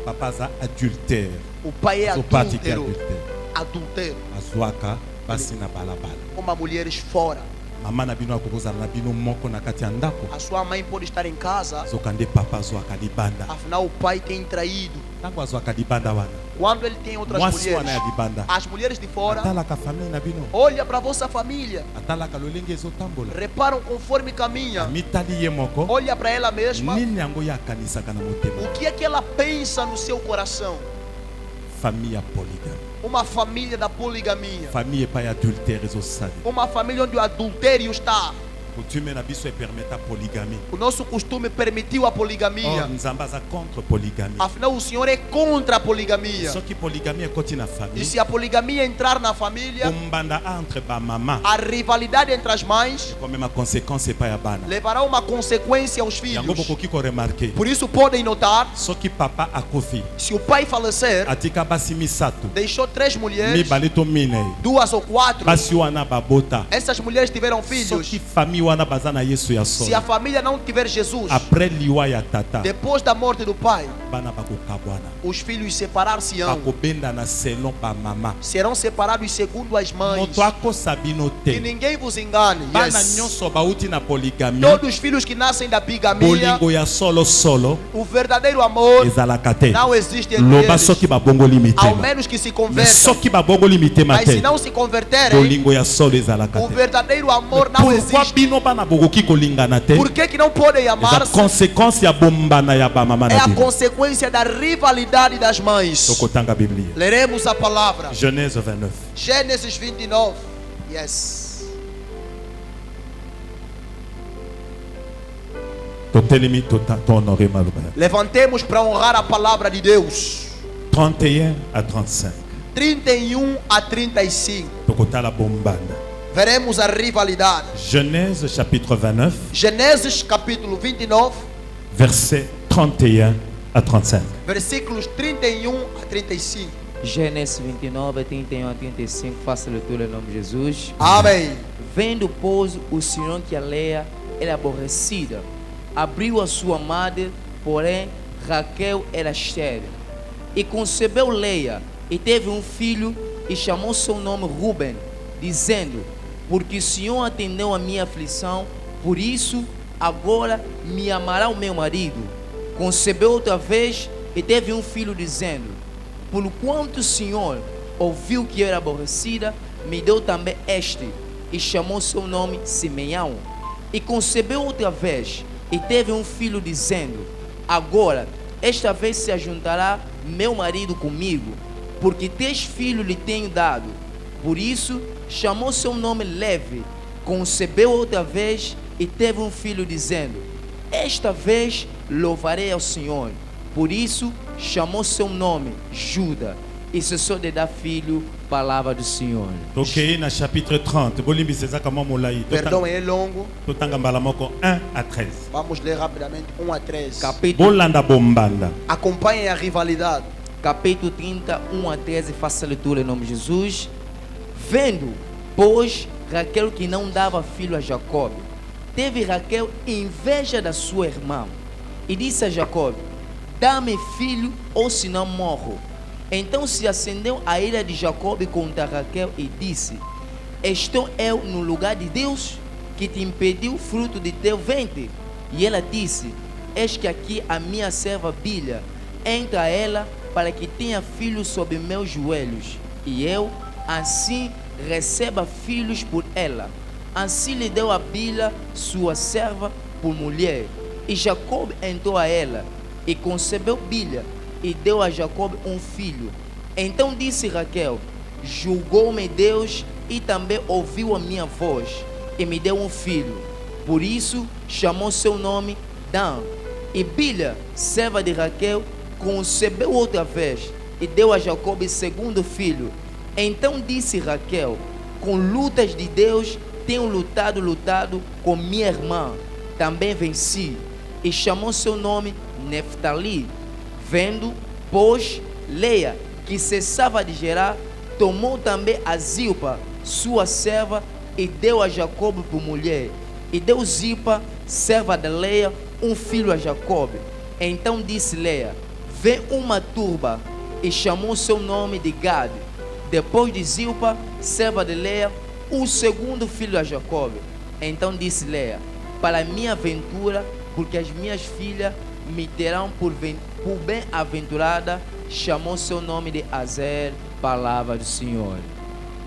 A: papa aza adultère.
B: o pai é
A: Azopati ke
B: adúltero.
A: adultère.
B: Adultério.
A: Azwaka basi na balabala.
B: Uma mulheres fora.
A: Mama na bino akokozala na bino moko na kati ya ndako.
B: A sua mãe pode estar em casa,
A: Zoka nde papa azwaka libanda.
B: afinal o pai tem traído.
A: Ntango azwaka libanda wana.
B: Quando ele tem outras
A: Mwasi wana ya
B: mulheres,
A: libanda.
B: as mulheres de fora,
A: Atalaka famille na bino.
B: olha para a vossa família,
A: Atalaka lolenge ezotambola.
B: reparam conforme caminha,
A: Mitali ye moko.
B: olha para ela mesma,
A: Nini yango ya akanisaka na motema.
B: o que é que ela pensa no seu coração.
A: famille à polygamie.
B: Uma família da poligamia.
A: Famille pas adultère et sali.
B: Uma família onde o adultério está.
A: Coutume na biso e permettre a polygamie.
B: O nosso costume permitiu a
A: Oh,
B: poligamia.
A: nzamba za contre polygamie.
B: Afinal, o Senhor é contra a poligamia.
A: Só que polygamie é côté na
B: E
A: famille.
B: se a poligamia entrar na família,
A: Umbanda entre ba maman.
B: a rivalidade entre as mães
A: Comme ma conséquence pas ya bana.
B: levará uma consequência aos
A: Yango
B: filhos.
A: boko kiko remarquer.
B: Por isso podem notar,
A: Só que papa akofi.
B: se o pai falecer,
A: Atika basi misato.
B: deixou 3
A: Mi
B: mulheres,
A: balito mine.
B: 2 ou 4.
A: Basi wana babota.
B: Essas mulheres tiveram
A: Só
B: filhos.
A: que famille wana bazana Yesu ya
B: Se
A: solo.
B: a família não tiver Jesus,
A: Après liwa ya tata.
B: depois da morte do pai,
A: Bana bakokabwana.
B: os filhos separar-se-ão.
A: Bakobenda na selon ba mama.
B: Serão separados segundo as mães.
A: Moto akosabino
B: Que
A: te.
B: ninguém vos engane.
A: Bana
B: Yes.
A: nyonso bauti na polygamie.
B: Todos os filhos que nascem da bigamia,
A: Bolingo ya solo
B: o verdadeiro amor
A: ezalaka te.
B: não existe entre
A: Loba
B: eles.
A: soki babongoli
B: Ao
A: mitema.
B: menos que se
A: Mais
B: convertam.
A: soki babongoli mitema
B: Mas se
A: te.
B: não se converterem,
A: Bolingo ya solo ezalaka
B: o
A: te.
B: verdadeiro amor não
A: Pourquoi
B: existe.
A: bino bana bokoki kolingana te?
B: Por que não podem
A: Eza
B: amar-se?
A: conséquence ya bombana ya ba mama
B: É
A: na
B: a
A: bino.
B: consequência da rivalidade das mães.
A: Tokotanga Biblia.
B: Leremos a palavra.
A: Genèse 29.
B: Gênesis 29. Yes.
A: Totelemi honoré maluba.
B: Levantemos para honrar a palavra de Deus.
A: 31 à 35.
B: 31 a 35.
A: Tokotala bombana.
B: Veremos a rivalidade.
A: Genèse chapitre 29,
B: Gênesis capítulo 29,
A: versets 31 à 35.
B: versículos 31 a 35.
C: Gênesis 29, 31 a 35, faça a leitura em nome de Jesus.
B: Amém.
C: Vendo, pois, o Senhor que a Leia era aborrecida, abriu a sua madre, porém Raquel era estéril. E concebeu Leia, e teve um filho, e chamou seu nome Ruben, dizendo: porque o Senhor atendeu a minha aflição, por isso agora me amará o meu marido. Concebeu outra vez, e teve um filho, dizendo: porquanto o Senhor ouviu que eu era aborrecida, me deu também este, e chamou seu nome Simeão. E concebeu outra vez, e teve um filho, dizendo: agora, esta vez se ajuntará meu marido comigo, porque 3 filhos lhe tenho dado. Por isso, chamou seu nome Levi. Concebeu outra vez, e teve um filho, dizendo: esta vez louvarei ao Senhor. Por isso, chamou seu nome Juda. E cessou de dar filho, palavra do Senhor.
A: Ok, na chapitre 30. Bolimbi sezaka mamolai.
B: Perdão, é longo.
A: Totanga mbalamoko 1 à 13.
B: Vamos ler rapidamente 1 a 13.
C: Capítulo,
A: Bolanda bombanda.
B: Acompanhem a rivalidade.
C: capítulo 30, 1 a 13, faça a leitura em nome de Jesus. Vendo, pois, Raquel que não dava filho a Jacob, teve Raquel inveja da sua irmã, e disse a Jacob: dá-me filho, ou senão morro. Então se acendeu a ira de Jacob contra Raquel e disse: estou eu no lugar de Deus, que te impediu o fruto de teu ventre? E ela disse: eis que aqui a minha serva Bilha, entra ela para que tenha filhos sob meus joelhos, e eu assim receba filhos por ela. Assim lhe deu a Bilha, sua serva, por mulher. E Jacob entrou a ela, e concebeu Bilha, e deu a Jacob um filho. Então disse Raquel: julgou-me Deus, e também ouviu a minha voz, e me deu um filho. Por isso chamou seu nome Dan. E Bilha, serva de Raquel, concebeu outra vez, e deu a Jacob segundo filho. Então disse Raquel: com lutas de Deus tenho lutado com minha irmã, também venci. E chamou seu nome Neftali. Vendo, pois, Leia, que cessava de gerar, tomou também a Zilpa, sua serva, e deu a Jacob por mulher. E deu Zilpa, serva de Leia, um filho a Jacob. Então disse Leia: vem uma turba, e chamou seu nome de Gad. Depois de Zilpa, serva de Leia, o segundo filho a Jacob. Então disse Leia: para minha aventura, porque as minhas filhas me terão por bem-aventurada, chamou seu nome de Azer, palavra do Senhor.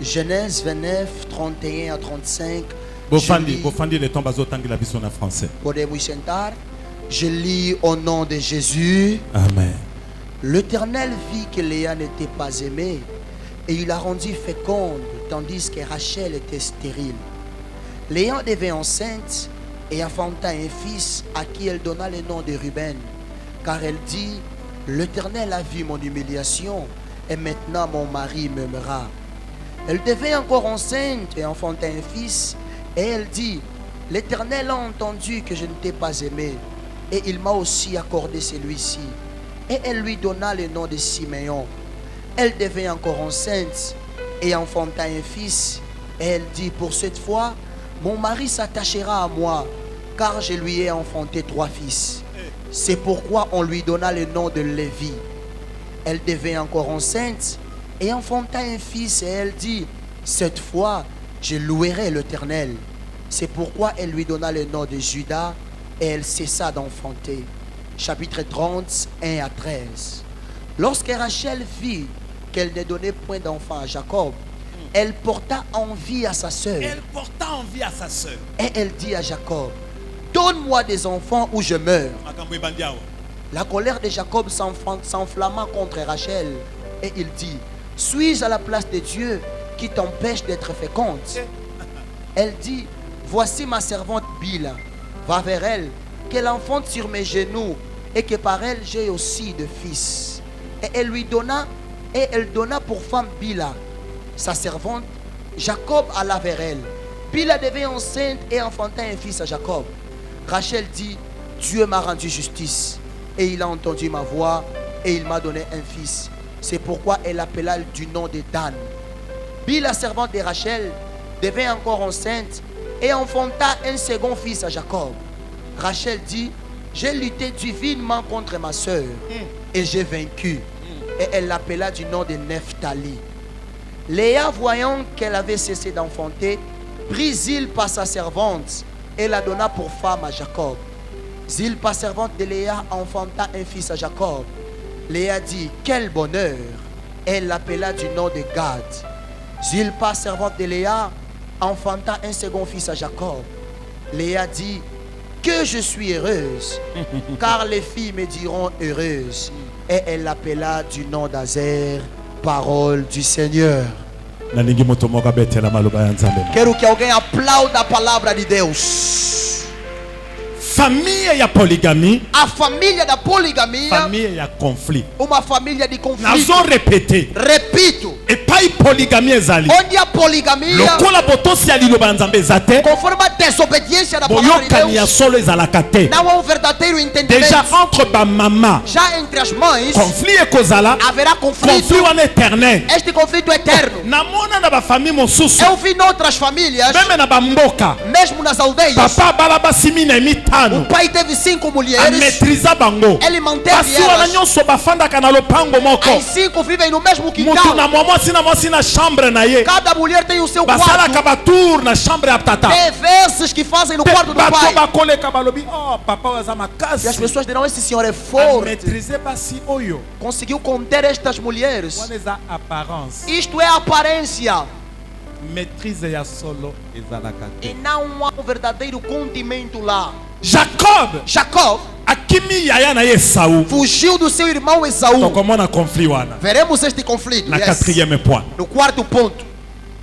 B: Genèse 29, 31 a 35.
A: Bofandi le tombe azotangi la biso na français.
B: Podemos sentar. Je lis au nom de Jésus.
A: Amen.
B: L'Éternel vit que Léa n'était pas aimée et il la rendit féconde, tandis que Rachel était stérile. Léa devint enceinte et enfanta un fils à qui elle donna le nom de Ruben, car elle dit, l'Éternel a vu mon humiliation et maintenant mon mari m'aimera. Elle devint encore enceinte et enfanta un fils et elle dit, l'Éternel a entendu que je ne t'ai pas aimé et il m'a aussi accordé celui-ci. Et elle lui donna le nom de Siméon. Elle devint encore enceinte et enfanta un fils. Et elle dit, pour cette fois, mon mari s'attachera à moi, car je lui ai enfanté 3 fils. C'est pourquoi on lui donna le nom de Lévi. Elle devint encore enceinte et enfanta un fils. Et elle dit, cette fois, je louerai l'Éternel. C'est pourquoi elle lui donna le nom de Judas et elle cessa d'enfanter. Chapitre 30, 1 à 13. Lorsque Rachel vit qu'elle ne donnait point d'enfant à Jacob, elle porta envie à sa sœur.
A: Elle porta envie à sa sœur.
B: Et elle dit à Jacob, donne-moi des enfants ou je meurs. La colère de Jacob s'enflamma contre Rachel. Et il dit, suis-je à la place de Dieu qui t'empêche d'être féconde? Elle dit, voici ma servante Bila. Va vers elle, qu'elle enfante sur mes genoux et que par elle j'ai aussi de fils. Et elle donna pour femme Bila, sa servante. Jacob alla vers elle. Bila devint enceinte et enfanta un fils à Jacob. Rachel dit, Dieu m'a rendu justice et il a entendu ma voix et il m'a donné un fils. C'est pourquoi elle appela du nom de Dan. Bila, servante de Rachel, devint encore enceinte et enfanta un second fils à Jacob. Rachel dit, j'ai lutté divinement contre ma soeur et j'ai vaincu. Et elle l'appela du nom de Nephtali. Léa, voyant qu'elle avait cessé d'enfanter, prit Zilpa sa servante et la donna pour femme à Jacob. Zilpa, servante de Léa, enfanta un fils à Jacob. Léa dit, quel bonheur! Elle l'appela du nom de Gad. Zilpa, servante de Léa, enfanta un second fils à Jacob. Léa dit, que je suis heureuse, car les filles me diront heureuse. Et elle l'appela du nom d'Azer, parole du Seigneur. Quero que alguém aplaude a palavra de Deus.
A: Famille ya polygamie.
B: A família da poligamia.
A: Famille ya conflit.
B: Uma família de conflito.
A: Nazo répété.
B: Repito.
A: Et pas polygamie ezali.
B: Onde a poligamia.
A: Lokola botosi ali loba nzambe ezate.
B: Conforme a desobediência da palavra de
A: Boyokani ya
B: Deus.
A: solo ezalaka te.
B: Não há verdadeiro entendimento.
A: Déjà entre ba mama.
B: Já entre as mães.
A: Conflit ekozala.
B: Haverá conflito.
A: Conflit wana éternel.
B: Este conflito é eterno.
A: Namona na ba famille mosusu.
B: Eu vi noutras famílias.
A: Même na ba mboka.
B: Mesmo nas aldeias.
A: Papa balaba simina mitano.
B: O pai teve 5
A: A
B: mulheres.
A: maîtriser bango.
B: Ele manteve
A: Parce wana
B: elas.
A: nyonso bafandaka na lopango moko.
B: As 5 vivem no mesmo
A: Mutu
B: quintal.
A: na mwasi na chambre na ye.
B: Cada mulher tem o seu quarto.
A: Basalaka ba tour na chambre ya tata.
B: Tem vezes que fazem no quarto do
A: Bato
B: pai.
A: bakoleka balobi, oh papa waza
B: E as
A: makasi.
B: pessoas dirão, esse senhor é
A: A
B: forte.
A: maîtriser basi oyo.
B: Conseguiu conter estas mulheres.
A: Wana eza apparence.
B: Isto é aparência.
A: Maîtrise ya solo ezalaka
B: E
A: te.
B: não há um verdadeiro condimento lá.
A: Jacob
B: Jacob
A: akimi yaya na ye Esaú.
B: fugiu do seu irmão Esaú.
A: Tokomona conflit wana.
B: Veremos este conflito.
A: Na
B: Yes.
A: quatrième point.
B: No quarto ponto.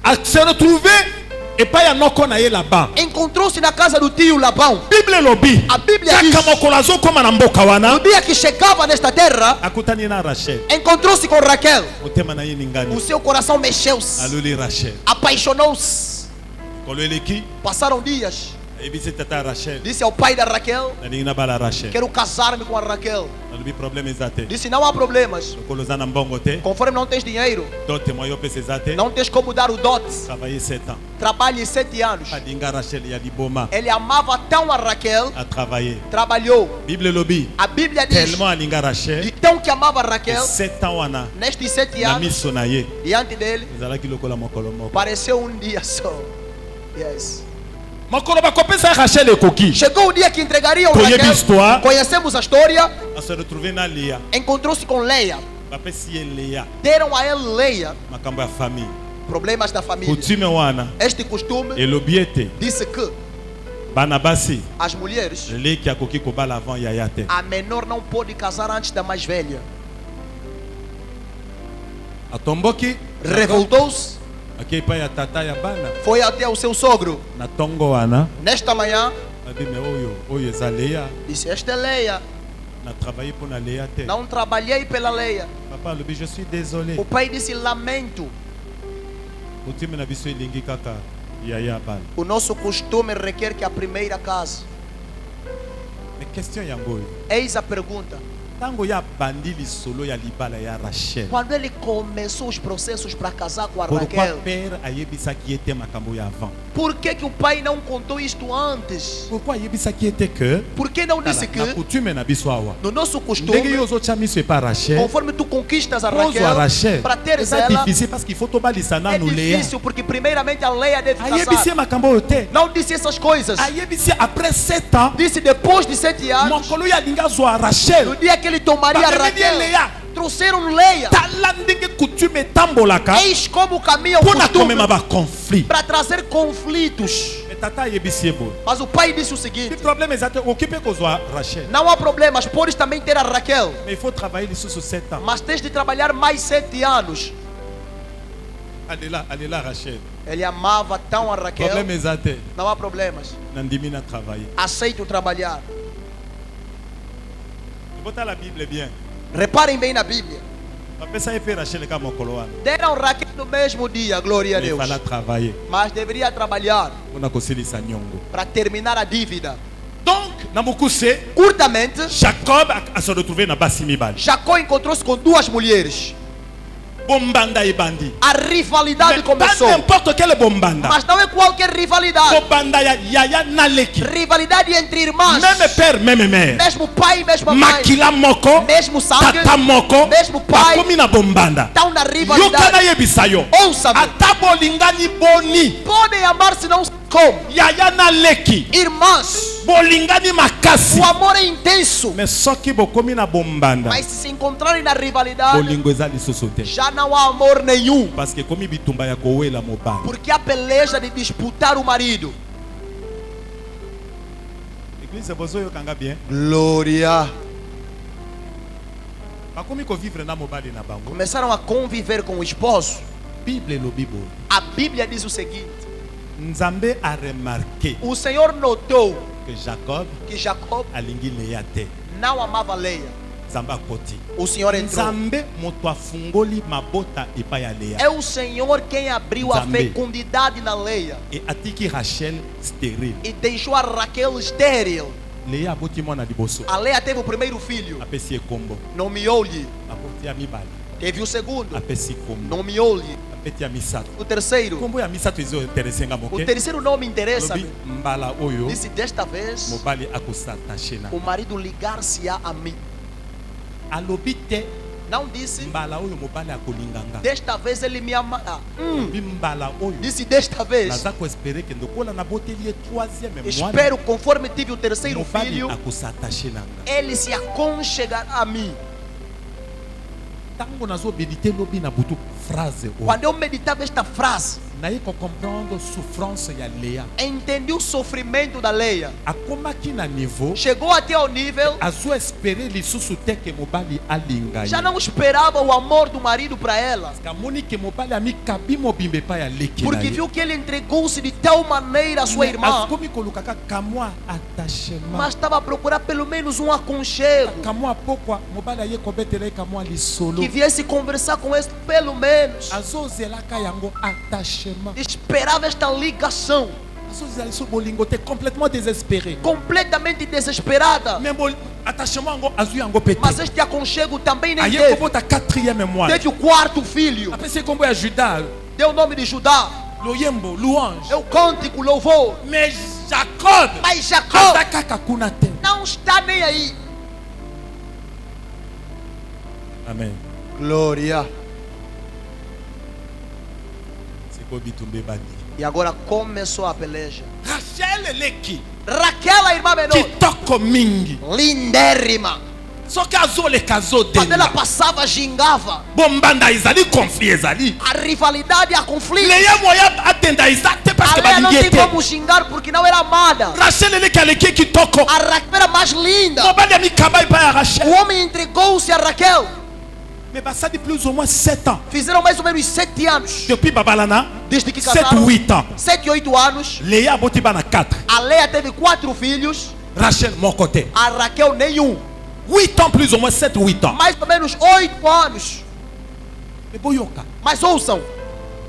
A: A se retrouver et pas ya noko na ye là-bas.
B: Encontrou-se na casa do tio Labão.
A: Bible lobi.
B: A Bíblia diz,
A: Kaka mokolo azokoma na mboka
B: no
A: wana.
B: dia que chegava nesta terra,
A: Akutani na Rachel.
B: encontrou-se com Raquel.
A: Motema na ye
B: O
A: ningani.
B: seu coração mexeu-se.
A: Aluli Rachel.
B: Apaixonou-se.
A: Koleleki.
B: Passaram dias.
A: Ebisi tata Rachel.
B: Disse ao pai da Raquel,
A: Na ninga bala Rachel.
B: quero casar-me com a Raquel.
A: Nalubi problème ezate.
B: Disse, não há problemas.
A: Koloza na mbongo te.
B: Conforme não tens dinheiro,
A: Dote moyo pese ezate.
B: não tens como dar o dote.
A: Travailler 7 ans.
B: Trabalhe 7 anos.
A: Adinga Rachel ya liboma.
B: Ele amava tão a Raquel,
A: A travailler.
B: trabalhou.
A: Bible lobi.
B: A Bíblia diz,
A: Tellement alinga Rachel.
B: de tão que amava a Raquel,
A: 7 ans wana.
B: nestes 7
A: Na
B: anos,
A: miso na ye.
B: diante dele,
A: Ezalaki lokola mokolo moko.
B: pareceu um dia só. Yes.
A: Mokolo bakopesa Rachel ekoki.
B: Chegou o dia que entregariam
A: Conhece
B: Raquel.
A: histoire?
B: Conhecemos a história.
A: A se retrouver na Léa.
B: Encontrou-se com Leia.
A: Bapesi ye Léa.
B: Deram a ele Leia.
A: Makambo ya famille.
B: Problemas da família.
A: Coutume wana.
B: Este costume
A: Elobi ete.
B: disse que
A: Bana basi.
B: as mulheres,
A: Leki akoki kobala avant yaya te.
B: a menor não pode casar antes da mais velha.
A: atomboki
B: revoltou-se,
A: akei pa ya tata ya bana
B: foi até o seu sogro.
A: na tongo wana
B: Nesta manhã,
A: abi me oyo eza Leia
B: disse: esta é Leia.
A: na travailler pour na Leia te
B: Não trabalhei pela Leia.
A: papa alobi je suis désolé
B: O pai disse: lamento.
A: o time na biso elingi kaka yaya bana
B: O nosso costume requer que a primeira case.
A: mais question yango oyo
B: Eis a pergunta.
A: ntango ya bandi lisolo ya libala ya Rachel
B: Quando ele começou os processos para casar com a
A: pourquoi
B: Raquel,
A: père ayebisaki ye te makambo ya avant
B: por que o pai não contou isto antes?
A: pourquoi ayebisaki ye te que
B: Por que não disse
A: na
B: que
A: coutume na biso awa
B: no nosso
A: ndenge
B: costume,
A: yo ozotya miso epa Rachel
B: conforme tu conquistas a
A: ozwa Rachel
B: para teres
A: eza
B: ela,
A: difficile parce qu'il faut tobalisa
B: é
A: nanu Leia
B: difícil porque primeiramente a Leia deve
A: ayebisi
B: casar.
A: ye makambo oyo te
B: Não disse essas coisas.
A: ayebisi après 7 ans
B: Disse depois de 7 anos,
A: mokolo ya alingi azwa Rachel
B: no dia que ele tomaria a
A: bamemi ye
B: Raquel,
A: Leia
B: trouxeram Leia.
A: tala ndenge coutume etambolaka
B: Eis como caminha o
A: mpo na
B: costume
A: komema baconflit
B: para trazer conflitos.
A: mais tata ayebisi ye boye
B: Mas o pai disse o
A: le
B: seguinte:
A: problème eza te okoki mpe kozwa Rachel
B: não há problemas, podes também ter a Raquel,
A: mais il faut travailler lisusu 7 ans
B: mas tens de trabalhar mais 7 anos.
A: alela Rachel
B: Ele amava tão a Raquel,
A: problème eza te
B: não há problemas.
A: nandimi na travailler
B: Aceito trabalhar.
A: botala bible bien
B: Reparem bem na Bíblia.
A: bapesa ye mpe Rachel ka mokolo wana
B: Deram Raquel no mesmo dia, glória a
A: mais
B: Deus.
A: fala travailler
B: Mas deveria trabalhar
A: mpona kosilisa nyongo
B: para terminar a dívida.
A: donc na mokuse
B: Curtamente,
A: Jacob se retrouvé na basi mibali
B: Jacó encontrou-se com 2 mulheres.
A: bombanda ebandi
B: A rivalidade
A: mais pas
B: começou.
A: n'importe quelle bombanda
B: Mas não é qualquer rivalidade.
A: bombanda ya yaya naleki
B: Rivalidade entre irmãs.
A: même père même mère
B: Mesmo pai, mesma mãe.
A: makila moko
B: Mesmo sangue.
A: tata moko
B: Mesmo pai.
A: bakomi na bombanda
B: Estão na
A: yoka
B: rivalidade.
A: nayebisa yo
B: Ouça-me.
A: ata bolingani boni
B: Podem amar se não como.
A: yaya naleki
B: Irmãs,
A: bolingani makasi
B: o amor é intenso.
A: mais soki bokomi na bombanda
B: Mas se encontrarem na rivalidade,
A: bolingo eza lisusu te
B: já não há amor nenhum.
A: parce que komi bitumba ya kowela mobali
B: Porque há peleja de disputar o marido.
A: église bozoyokanga bien
B: Glória.
A: bakomi kovivre na mobali na bango
B: Começaram a conviver com o esposo.
A: bible elobi boye
B: A Bíblia diz o seguinte:
A: nzambe aremarke
B: o Senhor notou
A: que Jacob
B: que Jacob
A: alingi Leia te
B: não amava Leia.
A: nzambe akoti
B: O Senhor entrou.
A: nzambe moto afungoli mabota epai ya Leia
B: É o Senhor quem abriu a
A: Nzambe.
B: fecundidade na Leia
A: e atiki Rachel stérile
B: e deixou a Raquel estéril.
A: Leia aboti mwana liboso
B: A Leia teve o primeiro filho,
A: apesi ye kombo
B: nomeou-lhe.
A: aboti ya mibale
B: Teve o segundo,
A: apesi kombo
B: nomeou-lhe.
A: apeti ya misato
B: O terceiro,
A: kombo ya misato ezointeresenga
B: o
A: moke
B: terceiro não me interessa.
A: lobi mbala oyo
B: Disse: desta vez
A: mobali akosatashe na
B: o marido ligar-se-á a mim.
A: alobi te
B: Não disse:
A: mbala oyo mobali akolinganga
B: desta vez ele me amará.
A: lobi mbala oyo
B: Disse: desta vez
A: naza koespere ke ndokola naboteli ye troisième mwana
B: espero, conforme tive o terceiro
A: mobali
B: filho,
A: akosatashe na nga
B: ele se aconchegará a mim.
A: ntango nazobedite lobi na butu phrase oyo
B: Quando eu meditava esta frase,
A: naye kocomprendre souffrance ya Leia
B: entendi o sofrimento da Leia.
A: akomaki na niveau
B: Chegou até ao nível,
A: azoespere lisusu te ke mobali alinga ye
B: já não esperava o amor do marido para ela,
A: kamoni ke mobali amikabi mobimba epai aleki na
B: porque
A: ye
B: viu que ele entregou-se de tal maneira à sua
A: Mais
B: irmã,
A: akomi koluka kaka mwa attachement
B: mas estava a procurar pelo menos um aconchego,
A: kamwa pokwa mobali aye kobetela ye kamwa lisolo
B: que viesse conversar com ele pelo menos.
A: azozelaka yango attachement
B: Esperava esta ligação,
A: azozela so bolingo te complètement désespéré
B: completamente desesperada,
A: mais attachement yango azwi yango pe
B: mas
A: te
B: este aconchego também nem
A: aye
B: teve.
A: kobota quatrième mois
B: Teve o quarto filho,
A: apesi kombo ya Juda
B: deu o nome de Judá,
A: loyembo louange
B: é o cântico, louvor.
A: mais Jacob
B: Mas Jacó
A: aza kaka kuna te
B: não está nem aí.
A: amen
B: Glória.
A: siko bitumba ebandi
B: E agora começou a peleja.
A: Rachel eleki
B: Raquel, a irmã menor,
A: kitoko mingi
B: lindérrima.
A: soki azoleka
B: Quando ela
A: azodela
B: passava, gingava.
A: bombanda ezali conflit ezali
B: A rivalidade, a conflito.
A: leya moya atenda eza te
B: A
A: parceke
B: Leia não
A: balingi
B: tem
A: ete
B: como xingar porque não era amada.
A: Rachel eleki aleki kitoko
B: A Raquel era mais linda.
A: mobali amikaba epai ya Rachel
B: O homem entregou-se a Raquel.
A: Mais ça dit plus ou moins 7 ans.
B: Fizeram mais ou menos 7 anos.
A: Depuis Babalana,
B: Desde que
A: 7
B: casaram.
A: ou 8 ans.
B: 7 8 anos.
A: Léa Botibana 4.
B: A Leia teve 4 filhos.
A: Rachel, mon côté.
B: A Raquel nenhum.
A: 8 ans plus ou moins, 7 ou 8 ans.
B: Mais ou menos 8 anos.
A: Mais boyoka.
B: Mas ouçam.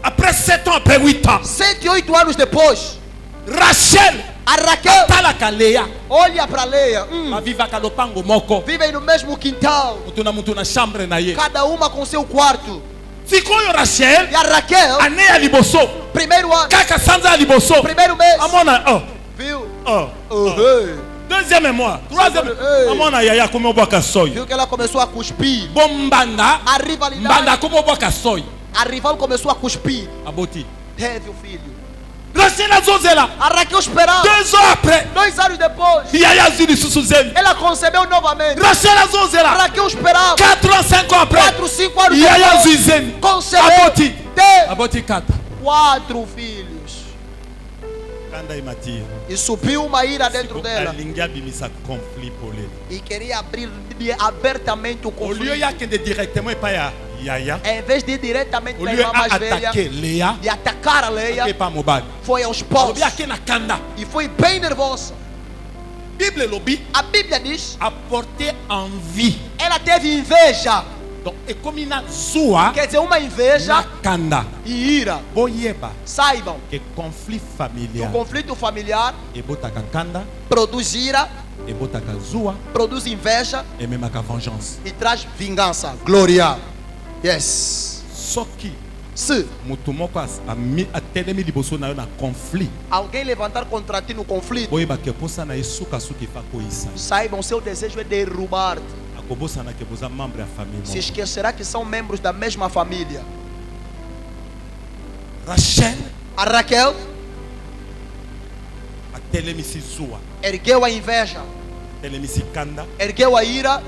A: Après 7 ans, après 8 ans,
B: 7 8 anos depois.
A: Rachel,
B: A Raquel
A: talaka Léa,
B: olha para Leia.
A: avivaka lopango moko.
B: Vivem no mesmo quintal.
A: Mutu na chambre na ye.
B: Cada uma com seu quarto.
A: Sikoyo Rachel,
B: E a Raquel,
A: ane ya liboso.
B: primeiro ano,
A: Kaka sanza ya liboso.
B: primeiro mês.
A: Amona,
B: Viu?
A: oh. Deuxième mois, troisième.
B: Ei.
A: Amona yaya como boka soy.
B: Viu que ela começou a cuspir.
A: Bombanda,
B: A rivalidade.
A: mbanda como boka soy.
B: A rival começou a cuspir.
A: Aboti.
B: Teve o filho.
A: Rachel azozela.
B: A Raquel esperava.
A: 2 ans après,
B: 2 anos depois,
A: yaya zili susuzeli.
B: ela concebeu novamente.
A: Rachel
B: A
A: azozela.
B: Raquel esperava.
A: 4 ans, 5 ans après,
B: 4, 5 anos
A: yaya
B: depois,
A: zuizeni.
B: concebeu.
A: Aboti.
B: Teve
A: Aboti 4.
B: 4 filhos.
A: Kanda imati.
B: E subiu uma ira dentro dela.
A: Alingi abimisa conflit polele.
B: E queria abrir abertamente o
A: Au lieu
B: conflito.
A: ya kende directement epa ya yaya.
B: Em vez de ir diretamente
A: Au
B: para a
A: lieu
B: irmã
A: a
B: mais velha
A: attaquer Léa,
B: e atacar a Leia,
A: epa mobali.
B: foi aos paus.
A: Lobi ake na kanda.
B: E foi bem nervosa.
A: Bible lobi
B: A Bíblia diz,
A: apporter envie.
B: ela teve inveja.
A: Donc ekomina zua
B: Quer dizer, uma
A: na
B: inveja
A: kanda.
B: e ira.
A: Boyeba
B: Saibam
A: que conflit
B: que o
A: familial
B: conflito familiar
A: ebotaka kanda,
B: produz ira,
A: ebotaka zua,
B: produz inveja
A: ememaka vengeance.
B: e traz vingança. Glória. Yes.
A: Soki
B: Se
A: mutu moko atelemi liboso na yo na conflit,
B: alguém levantar contra ti no conflito,
A: boyeba ke posa na ye suka-suka efa koyisa.
B: saibam, seu desejo é derrubar-te.
A: Akobosana ke boza membre ya famille
B: Se
A: moko.
B: esquecerá que são membros da mesma família.
A: Rachel
B: A Raquel
A: atelemisi zua,
B: ergueu a inveja,
A: atelemisi kanda,
B: ergueu a ira,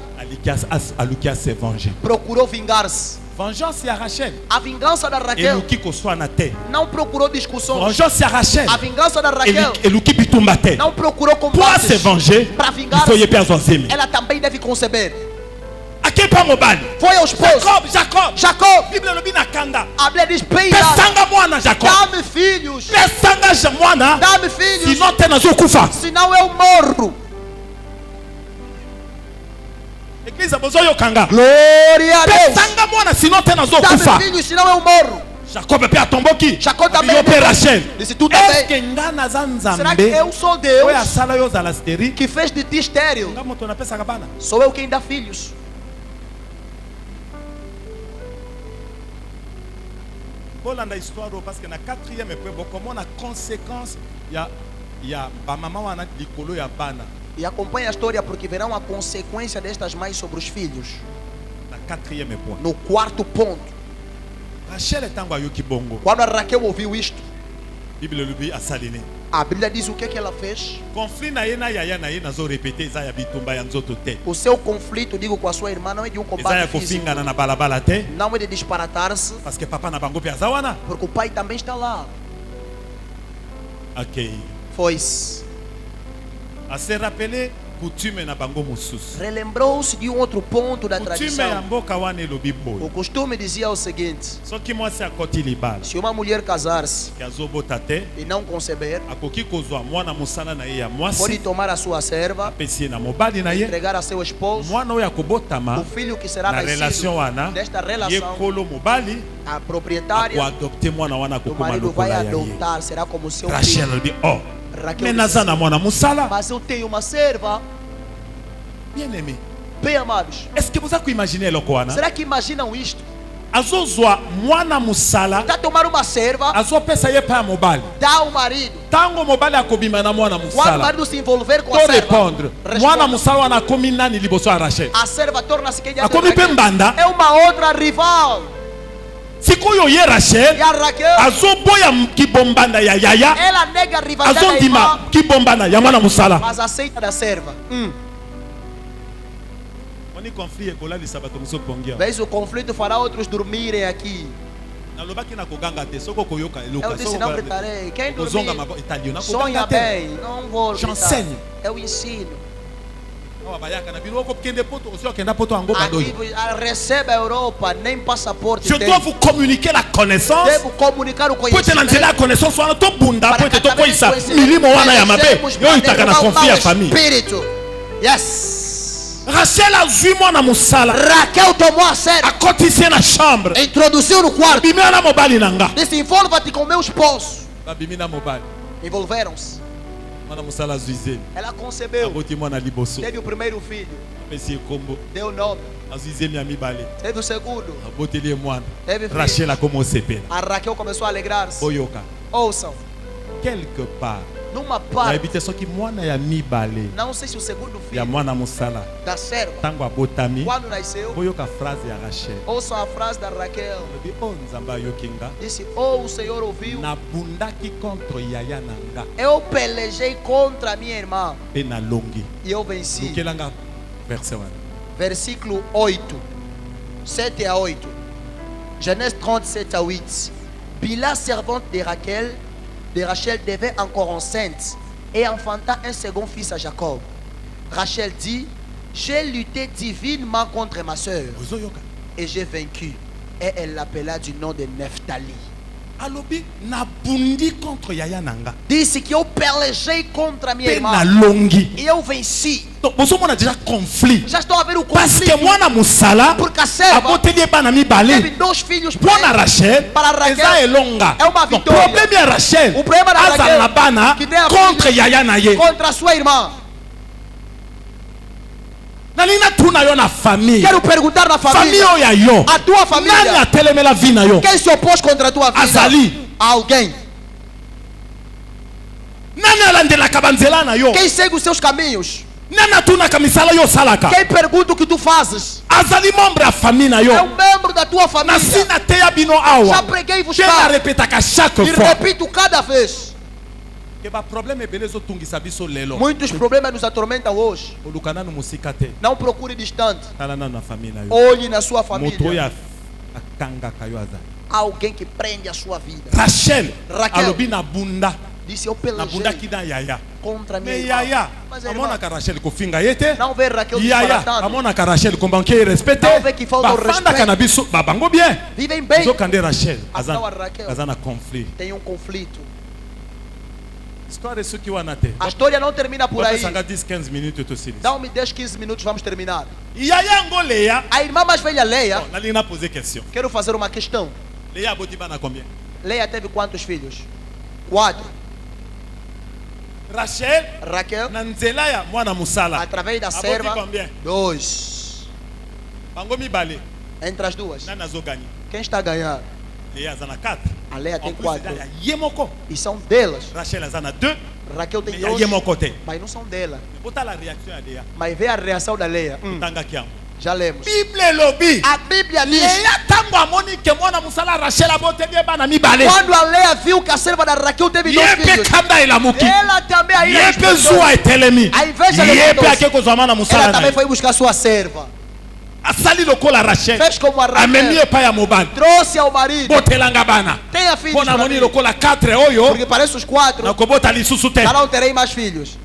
A: aluki ase venger.
B: procurou vingar-se.
A: Vengeance ya Rachel
B: A vingança da Raquel
A: eluki kozwa na te.
B: não procurou discussões.
A: Vengeance ya Rachel
B: A vingança da Raquel
A: eluki bitumba te.
B: não procurou
A: Pour se
B: combates.
A: venger,
B: Para
A: il
B: vingar,
A: faut ye pe azwa zemi.
B: ela também deve conceber.
A: Ake pa mobali.
B: Foi ao esposo.
A: Jacob.
B: Jacob,
A: Bible lobi na kanda.
B: a Bíblia diz: peira,
A: Pesanga mwana Jacob.
B: dá-me filhos,
A: Pesanga mwana.
B: dá-me filhos,
A: Sinon te nazokufa.
B: senão eu morro.
A: Église bozo yo kanga.
B: Glória a Deus.
A: Pesanga mwana sinon te nazokufa.
B: Dá-me filhos, senão eu morro.
A: Jacob pe atomboki.
B: Jacob também
A: Yo pe Rachel.
B: disse: tu
A: Est-ce
B: também.
A: que nga naza
B: Será que
A: nzambe?
B: eu sou Deus
A: Oyo asala yo zala stérile.
B: que fez de ti estéril?
A: Nga moto napesaka bana.
B: Sou eu quem dá filhos.
A: Bolanda histoire parce que na 4e épreuve comment na conséquence ya ba mama wana likolo ya bana
B: E acompanhe a história porque verão a consequência destas mães sobre os filhos.
A: na 4e point.
B: No 4º ponto,
A: Rachel etango ayoki bongo.
B: quando a Raquel ouviu isto,
A: Bible lubi asaline.
B: a Bíblia diz o que ela fez.
A: Conflit na ye na yaya na ye nazo répéter eza ya bitumba ya nzoto te.
B: O seu conflito, digo, com a sua irmã não é de um
A: Eza ya
B: combate físico,
A: kofingana na balabala te
B: não é de disparatar-se,
A: parce que papa na bango pe aza wana.
B: porque o pai também está lá.
A: OK.
B: Foi-se.
A: A se rappeler coutume na bango mosusu.
B: Relembrou-se de um outro ponto da
A: Coutume ya
B: tradição.
A: mboka wana elobi
B: O
A: boye.
B: costume dizia o seguinte:
A: Soki mwasi akoti libala
B: se uma mulher casar-se
A: ke azobota te,
B: e não conceber,
A: akoki kozwa mwana mosala na ye ya
B: pode
A: mwasi
B: tomar a sua serva,
A: apesi ye na mobali na ye.
B: entregar a seu esposo,
A: Mwana oyo akobotama
B: o filho que será
A: na relation
B: nascido
A: wana
B: desta
A: ye
B: relação,
A: kolo mobali
B: a proprietária
A: akoadopte mwana wana
B: do
A: akokoma
B: marido vai
A: lokola ya ye.
B: adotar, será como seu
A: Rachel
B: filho.
A: alobi oh
B: Raquel
A: me
B: disse,
A: naza na mwana mosala.
B: mas eu tenho uma serva.
A: Bien aimé,
B: Bem amados,
A: est-ce que boza koimagine eloko wana
B: será que imaginam isto?
A: azozwa mwana mosala
B: Está a tomar uma serva,
A: azopesa ye pa ya mobali.
B: dá ao marido.
A: Ntango mobali akobima na mwana
B: Quando o
A: mosala
B: marido se envolver com
A: to
B: a serva,
A: répondre mwana
B: responda.
A: mosala wana akomi nani liboso ya Rachel?
B: A serva torna-se quem é
A: Akomi pe mbanda.
B: É uma outra rival.
A: Sikoyo ye
B: E
A: Rachel
B: a Raquel,
A: azoboya kibombanda ya yaya,
B: ela nega a rivalidade da irmã,
A: azondima kibombanda ya mwana mosala.
B: mas aceita da serva.
A: Oni conflit ekolalisa bato mosusu pongia.
B: Vês, o conflito fará outros dormirem aqui.
A: Nalobaki na koganga te soko koyoka eloka
B: Eu disse, não gritarei. Quem
A: kozonga
B: dormir,
A: mabo italio na
B: sonha
A: koganga te.
B: bem. Não vou gritar.
A: J'enseigne.
B: Eu ensino. Recebe a Europa, nem passaporte.
A: Je dois vous communiquer la connaissance.
B: Devo comunicar o
A: Pour que
B: conhecimento.
A: la connaissance soit to bunda, pour que to
B: Para
A: koisa.
B: que
A: Milimo wana ya mabe. Yo itaka na confie à
B: o
A: famille.
B: espírito. Yes.
A: Rachel a vu moi na musala.
B: Raquel tomou a sério.
A: A cotisé na chambre.
B: Introduziu no quarto.
A: Bimia na mobile nanga.
B: Disse: envolva-te com meu esposo.
A: Babimi na mobile.
B: Envolveram-se.
A: Mana musala zuize.
B: Ela concebeu.
A: Aboti moi na liboso.
B: Teve o primeiro filho.
A: Pesi kombo.
B: Deu nome.
A: Azuize mi ami bale.
B: Teve o segundo.
A: Aboti le mwana.
B: Teve filho.
A: Rachel a commencé pela.
B: A Raquel começou a alegrar-se.
A: Boyoka.
B: Ouçam.
A: Quelque part.
B: Numa
A: Na
B: parte.
A: habitation ki mwana ya mi bale.
B: Não sei se o segundo
A: Ya
B: filho
A: mwana musala.
B: da serva.
A: Tango abotami.
B: Quando nasceu.
A: Boyoka phrase ya Rachel.
B: Ouçam a frase da Raquel.
A: Lobi o nzamba yokinga.
B: Disse: oh, o Senhor ouviu.
A: Nabundaki contre yaya nanga.
B: Eu pelejei contra a minha irmã.
A: Pe na longi.
B: E eu venci.
A: Lukelanga verset 1.
B: Versículo 8. 7 a 8. Genèse 37 à 8. Bila, servante de Rachel, devait encore enceinte et enfanta un second fils à Jacob. Rachel dit: j'ai lutté divinement contre ma soeur
A: Ozoyoka.
B: et j'ai vaincu. Et elle l'appela du nom de Nephtali.
A: Alobi nabundi contre yaya nanga.
B: Disse que eu pelejei contra a minha
A: Pe na
B: irmã
A: longi.
B: e eu venci.
A: Donc vous avez déjà conflit.
B: Já estou a ver o
A: Parce que
B: conflito.
A: moi na musala.
B: Porque a serva
A: Aboteli bana mi
B: teve
A: bale.
B: 2 filhos
A: Pour na Rachel.
B: Para Raquel,
A: Eza elonga.
B: é uma
A: Donc
B: vitória.
A: problème ya Rachel.
B: O problema da
A: Azal
B: Raquel
A: na bana
B: que tem a
A: contre
B: filha
A: yaya na ye.
B: contra a sua irmã.
A: Nalina tuna yo na famille.
B: Quero perguntar na
A: Famille
B: família.
A: oyo ya yo.
B: A tua
A: Nani
B: família.
A: atelemela vie na yo?
B: Quem se opôs contra a tua vida?
A: Azali.
B: Alguém.
A: Nani alandelaka banzela na yo?
B: Quem segue os seus caminhos?
A: Nani atunaka misala yo salaka?
B: Quem pergunta o que tu fazes?
A: Azali membre ya famille na yo.
B: É um membro da tua família.
A: Nasina teya bino
B: Já
A: awa.
B: preguei vos
A: Je na
B: cá.
A: repetaka chaque
B: E
A: fois.
B: repito cada vez.
A: Que ba problème ebele ezotungisa biso lelo.
B: Muitos problemas nos atormentam hoje.
A: Oluka nanu mosika te.
B: Não procure distante.
A: Tala nanu na famille na yo.
B: Olhe na sua
A: Moto oyo
B: família.
A: akangaka yo azali.
B: Alguém que prende a sua vida.
A: Rachel
B: Raquel.
A: alobi na bunda.
B: Disse: eu
A: Nabundaki
B: pelejei
A: na yaya.
B: contra a minha
A: Mais
B: irmã.
A: yaya
B: Mas a irmã
A: amonaka Rachel kofinga ye te.
B: não vê Raquel
A: Yaya
B: disparatando.
A: amonaka Rachel kombanke ye respecte.
B: Não vê que falta o
A: Bafandaka
B: respeito.
A: na biso babango bien.
B: Vivem bem.
A: Zokande Rachel aza
B: Azawa Raquel.
A: aza na conflit.
B: Tem um conflito.
A: Histoire soki wana te.
B: A história não termina por aí.
A: Sanga 10 15 minutes to silence.
B: Dá-me 10, 15 minutos, vamos terminar.
A: Yaya ngo Leia.
B: A irmã mais velha, Leia,
A: Nali na poser question.
B: quero fazer uma questão.
A: Leia aboti bana combien?
B: Leia teve quantos filhos? 4.
A: Rachel
B: Raquel,
A: na nzela ya mwana musala.
B: através da
A: Aboti
B: serva,
A: combien?
B: 2.
A: Bango mibale.
B: Entre as duas.
A: Nana zo gagner.
B: Quem está a ganhar?
A: Leia aza na 4.
B: A Leia tem
A: En plus,
B: 4.
A: ya ye moko.
B: E são delas.
A: Rachel aza na 2.
B: Raquel tem
A: Mais ya ye
B: 2.
A: moko te.
B: Mas não são dela.
A: Bota la réaction ya Leia.
B: Mas vê a reação da Leia.
A: Tanga kiam.
B: Já lemos.
A: Bible lobi.
B: A Bíblia diz:
A: Leia tango amoni ke mwana musala Rachel aboteli ye bana mibale.
B: quando a Leia viu que a serva da Raquel teve 2
A: Ye pe
B: filhos,
A: kanda elamuki.
B: ela também aí
A: Ye pe zuwa etelemi.
B: A inveja
A: Ye pe
B: levantou-se.
A: ake kozwa mwana musala
B: ela
A: na
B: também
A: ye.
B: foi buscar sua serva.
A: Asali lokola Rachel.
B: Fez como a
A: Amemi
B: Raquel.
A: epai ya mobali.
B: Trouxe ao marido.
A: Botelanga bana.
B: Tenha filhos
A: Mpona
B: pra
A: moni
B: mim.
A: lokola 4 oyo.
B: Porque parece os 4.
A: Nakobota lisusu te.
B: Já não terei mais filhos.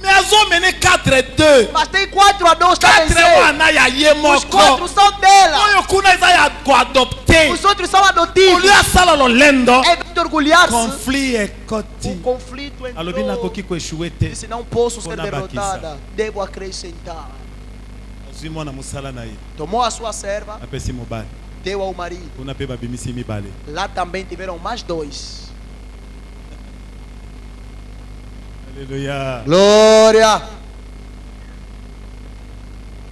A: Mais azomene 4-2.
B: Mas tem 4 anãos
A: 4
B: também.
A: wana ya ye
B: Os 4
A: moko.
B: são dela.
A: Oyo kuna eza ya koadopte.
B: Os outros são adotivos.
A: Olio asala lolendo.
B: É de orgulhar-se.
A: Conflit ekoti.
B: O conflito
A: Alobi
B: entrou.
A: nakoki koeshue te.
B: Disse: não posso ser
A: Bona
B: derrotada. Devo acrescentar.
A: Azwi mwana musala na ye.
B: Tomou a sua serva,
A: Apesi mobali.
B: deu ao marido.
A: Kuna pe babimisi mibale.
B: Lá também tiveram mais 2.
A: Alléluia.
B: Glória.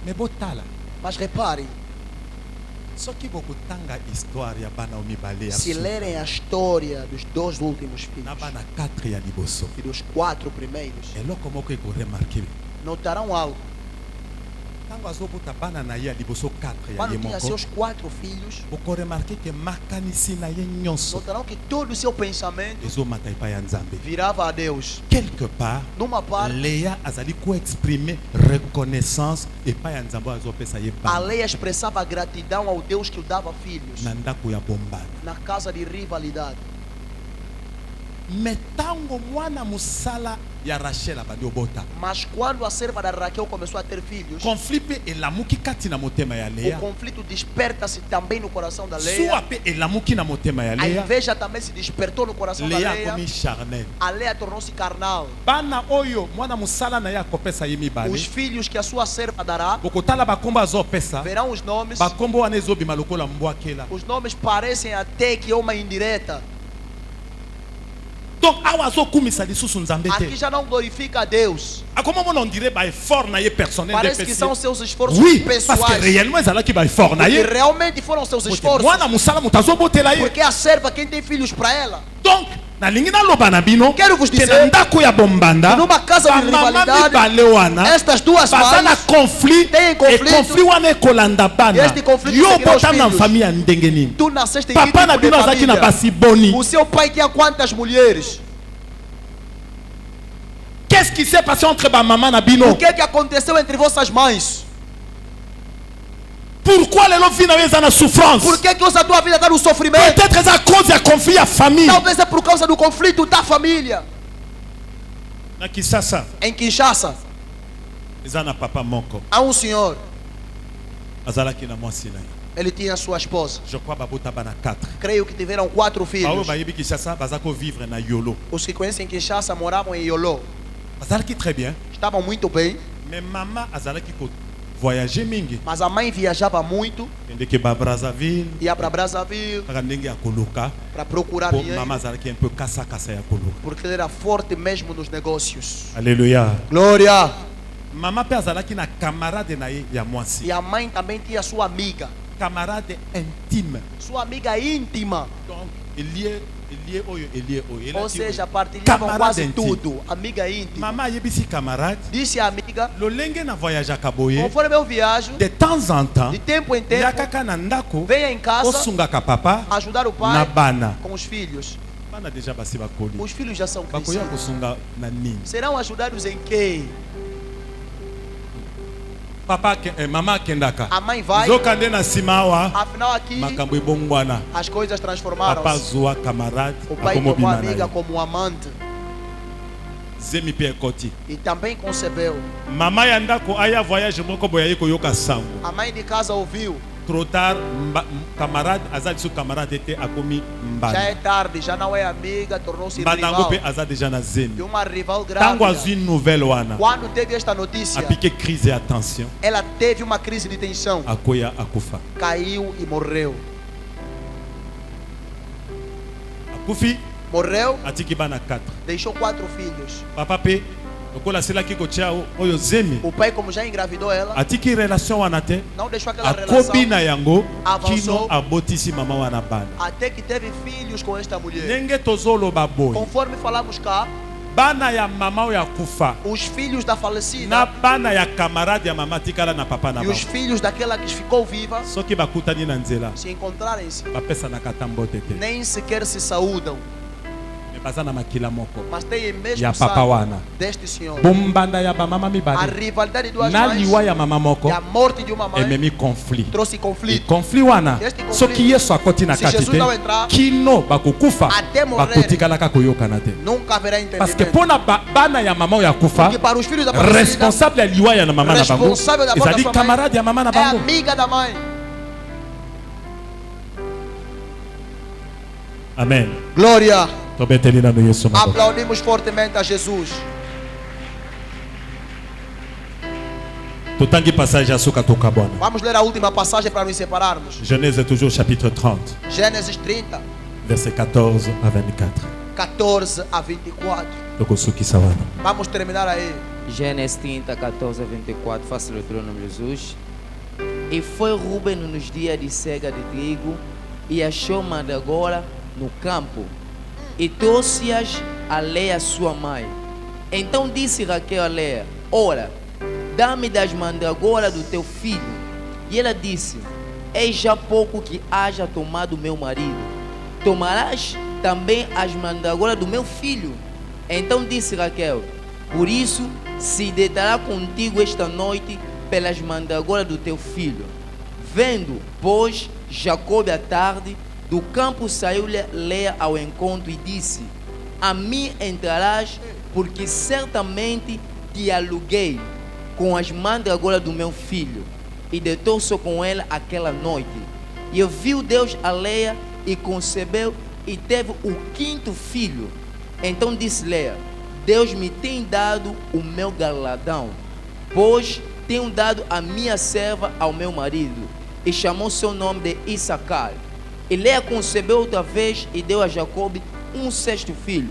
A: Mais botala.
B: Mas reparem,
A: Soki bokotanga histoire ya bana mibale ya
B: se
A: suka.
B: lerem a história dos 2 últimos filhos
A: Na bana 4 ya liboso.
B: e dos 4 primeiros,
A: Eloko moko ekoremarke.
B: notarão algo.
A: Tango azobota bana na ye ya liboso 4 ya ye
B: Quando tinha
A: moko.
B: seus 4 filhos,
A: Okoremarke ke makanisi na ye nyonso.
B: notarão que todo o seu pensamento
A: Ezomata epai ya Nzambe.
B: virava a Deus.
A: Quelque part,
B: Numa parte,
A: Leia azali ko-exprimer reconnaissance epai ya Nzambe azopesa ye
B: a
A: bana.
B: Leia expressava gratidão ao Deus que lhe dava filhos
A: Na ndako ya bombani.
B: na casa de rivalidade.
A: metango mwana musala ya Rachel abandi obota.
B: Mas quando a serva da Raquel começou a ter filhos,
A: Conflit pe elamuki kati na motema ya
B: o
A: Lea.
B: conflito desperta-se também no coração da
A: Suwa
B: Leia.
A: pe elamuki na motema ya
B: A
A: Lea.
B: inveja também se despertou no coração da
A: Lea
B: Leia.
A: akomi charnel.
B: A Leia tornou-se carnal.
A: Bana oyo mwana musala na ya kopesa ye
B: Os
A: mibale.
B: filhos que a sua serva dará,
A: Bokotala bakombo azopesa.
B: verão os nomes.
A: Bakombo wana ezobima lokola mbwakela.
B: Os nomes parecem até que é uma indireta.
A: Donc awa azokumisa lisusu nzambe
B: Aqui
A: te.
B: já não glorifica a Deus.
A: Akoma mona on dirait ba effort na ye personnel de
B: Parece que são
A: pessi.
B: seus esforços
A: Oui, parce que
B: pessoais.
A: réellement ezalaki ba effort na
B: E
A: ye.
B: realmente foram seus esforços.
A: Mwana musala mutu azobotela ye.
B: Porque a serva, quem tem filhos para ela,
A: Donc nalingi naloba na bino
B: Quero vos dizer
A: ke na ndako ya bombanda
B: numa casa de
A: bamama
B: rivalidade,
A: mibale wana
B: estas duas
A: baza na
B: mães
A: conflit
B: têm conflito.
A: conflit wana ekolanda bana
B: Este conflito
A: yo
B: seguirá os
A: botama na
B: filhos.
A: famille ya ndenge nini
B: tu nasceste em que
A: papa na
B: tipo de
A: bino azalaki na
B: família?
A: basi boni.
B: O seu pai tinha quantas mulheres?
A: Qu'est-ce qui s'est passé entre bamama na bino?
B: O que aconteceu entre vossas mães?
A: Pourquoi lelo vi na yo eza na souffrance?
B: Por que hoje a tua vida está no sofrimento?
A: Peut-être eza cause ya conflit ya famille.
B: Talvez é por causa do conflito da família.
A: Na Kisasa
B: Em Kinshasa,
A: eza na papa moko
B: há um senhor,
A: azalaki na mwasi na ye.
B: ele tinha sua esposa.
A: Je crois babota bana 4.
B: Creio que tiveram 4
A: Baoyo
B: filhos.
A: bayebi Kinshasa baza ko vivre na yolo.
B: Os que conhecem Kinshasa moravam em Yolo.
A: Bazalaki très bien.
B: Estavam muito bem,
A: Mais maman azalaki ko voyager mingi.
B: mas a mãe viajava muito,
A: Ndeke ba Brazzaville.
B: ia para Brazzaville
A: Kaka ndenge ya koluka.
B: para procurar
A: Po
B: dinheiro,
A: mama azalaki un peu kasa ya koluka.
B: porque ele era forte mesmo nos negócios.
A: Alléluia.
B: Glória!
A: Mama pe azalaki na camarade na ye ya mwasi.
B: E a mãe também tinha sua amiga,
A: Camarade intime.
B: sua amiga íntima.
A: Donc elie oyo.
B: Ou seja, partilhavam
A: Camarade
B: quase
A: intime.
B: tudo. Amiga íntima.
A: Mama ayebisi camarade.
B: Disse a amiga,
A: Lolenge na voyage akaboye.
B: conforme eu viajo,
A: De temps en temps.
B: de tempo em
A: Ya
B: tempo,
A: kaka na ndako.
B: venha em casa
A: Osungaka papa.
B: ajudar o
A: Na
B: pai
A: bana.
B: com os filhos.
A: Bana déjà basi bakoli.
B: Os filhos já são
A: Bakoya
B: crescidos.
A: kosunga na nini?
B: Serão ajudados em quê?
A: Mama akendaka.
B: A mãe vai,
A: Zokande na simawa.
B: afinal aqui
A: Makambo ebongwana.
B: as coisas
A: Papa
B: transformaram-se.
A: zoa camarade.
B: O pai
A: Akomo
B: tomou a
A: bima na
B: amiga
A: ye.
B: como amante
A: Zemi pe ekoti.
B: e também concebeu.
A: Mama ya ndako aya voyage moko boya ye koyoka sango.
B: A mãe de casa ouviu.
A: Trop tard, camarade azali su camarade te akomi
B: Já é
A: mbana.
B: tarde, já não é amiga, tornou-se
A: Mbana ngo
B: rival.
A: pe aza déjà na
B: De
A: zemi.
B: uma rival
A: Tango
B: grávida.
A: azwi nouvelle wana.
B: Quando teve esta notícia,
A: Apike crise ya tension.
B: ela teve uma crise de tensão,
A: Akoya akufa.
B: caiu e morreu.
A: Akufi
B: Morreu,
A: atiki bana 4.
B: deixou 4 filhos.
A: Papa pe okola selaki kotia oyo zemi.
B: O pai, como já engravidou ela,
A: Atiki relation wana te.
B: não deixou aquela relação
A: Akobi na yango
B: Avançou.
A: kino abotisi mama wana bana.
B: até que teve filhos com esta mulher.
A: Ndenge tozoloba boy.
B: Conforme falamos cá,
A: Bana ya mama oyo akufa.
B: os filhos da
A: Na
B: falecida
A: bana ya camarade ya mama tikala na papa na
B: e os
A: bango.
B: filhos daquela que ficou viva
A: Soki bakutani na nzela.
B: se encontrarem-se,
A: Bapesanaka tambote te.
B: nem sequer se saúdam,
A: Me baza na makila moko.
B: mas têm mesmo
A: Ya papa
B: sangue
A: wana.
B: deste senhor.
A: Bombanda ya bamama
B: A
A: mibale.
B: rivalidade de duas
A: Na
B: mães
A: liwa ya mama moko
B: e a morte de uma mãe
A: ememi conflit.
B: trouxe
A: E
B: conflito.
A: conflit wana
B: Este conflit,
A: soki yesu akoti na
B: se
A: kati
B: Jesus
A: te
B: não entrar,
A: kino bakokufa
B: até morrer,
A: bakotikalaka koyokana te.
B: nunca haverá
A: Parce que
B: entendimento.
A: mpona bana ya mama oyo akufa
B: Porque para os filhos da falecida,
A: responsable ya liwa ya na mama na bango
B: responsável da morte
A: ezali
B: da sua
A: camarade
B: mãe
A: ya mama na
B: é
A: bango.
B: amiga da mãe.
A: Amen.
B: Glória.
A: Tobeteli nano yesu maboko.
B: Aplaudimos fortemente a Jesus.
A: Totangi passage ya suka toka bwana.
B: Vamos ler a última passagem para nos separarmos.
A: Genèse toujours chapitre 30
B: Gênesis 30,
A: verset 14 à 24.
B: 14 a 24.
A: Tokosukisa wana.
B: Vamos terminar aí.
C: Gênesis 30, 14 a 24, faça a leitura em nome de Jesus. E foi Ruben nos dias de cega de trigo, e achou mandragora no campo, e trouxe-as a Leia, sua mãe. Então disse Raquel a Leia: ora, dá-me das mandragoras do teu filho. E ela disse: eis já pouco que haja tomado meu marido. Tomarás também as mandragoras do meu filho. Então disse Raquel: por isso se deitará contigo esta noite pelas mandragoras do teu filho. Vendo, pois, Jacob à tarde, do campo saiu Leia ao encontro e disse: a mim entrarás, porque certamente te aluguei com as mandragoras do meu filho, e deitou-se com ela aquela noite. E viu Deus a Leia, e concebeu, e teve o 5º filho. Então disse Leia: Deus me tem dado o meu galardão, pois tenho dado a minha serva ao meu marido. E chamou seu nome de Issacar. E Leia concebeu outra vez e deu a Jacob um 6º filho.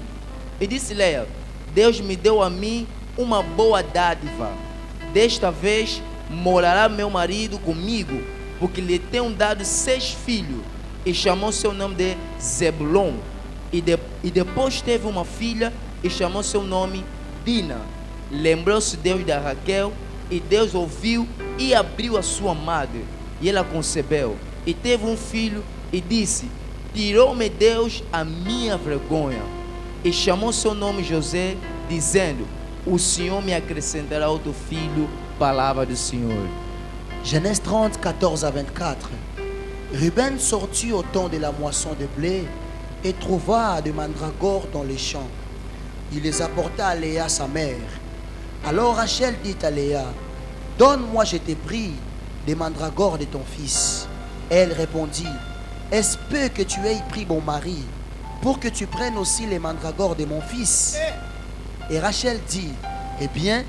C: E disse Leia: Deus me deu a mim uma boa dádiva. Desta vez morará meu marido comigo, porque lhe tenho dado 6 filhos. E chamou seu nome de Zebulon. E depois teve uma filha e chamou seu nome Dina. Lembrou-se Deus da Raquel, e Deus ouviu e abriu a sua madre. E ela concebeu e teve um filho, e disse: tirou-me Deus a minha vergonha. E chamou seu nome José, dizendo: o Senhor me acrescentará outro filho. Palavra do Senhor.
B: Genèse 30, 14 à 24. Ruben sortit au temps de la moisson de blé et trouva des mandragores dans les champs. Il les apporta à Léa sa mère. Alors Rachel dit à Léa: donne-moi, je t'ai pris, des mandragores de ton fils. Elle répondit: est-ce peu que tu aies pris mon mari, pour que tu prennes aussi les mandragores de mon fils? Et Rachel dit: eh bien,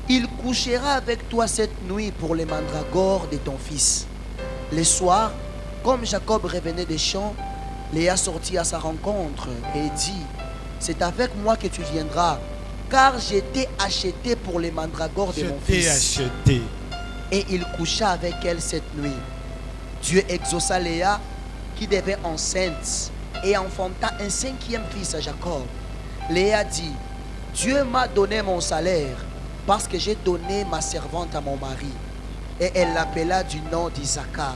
B: il couchera avec toi cette nuit pour les mandragores de ton fils. Le soir, comme Jacob revenait des champs, Léa sortit à sa rencontre et dit: c'est avec moi que tu viendras, car j'ai été acheté pour les mandragores de mon fils.
A: Acheté.
B: Et il coucha avec elle cette nuit. Dieu exauça Léa, qui devait enceinte, et enfanta un 5e fils à Jacob. Léa dit: Dieu m'a donné mon salaire, parce que j'ai donné ma servante à mon mari. Et elle l'appela du nom d'Issacar.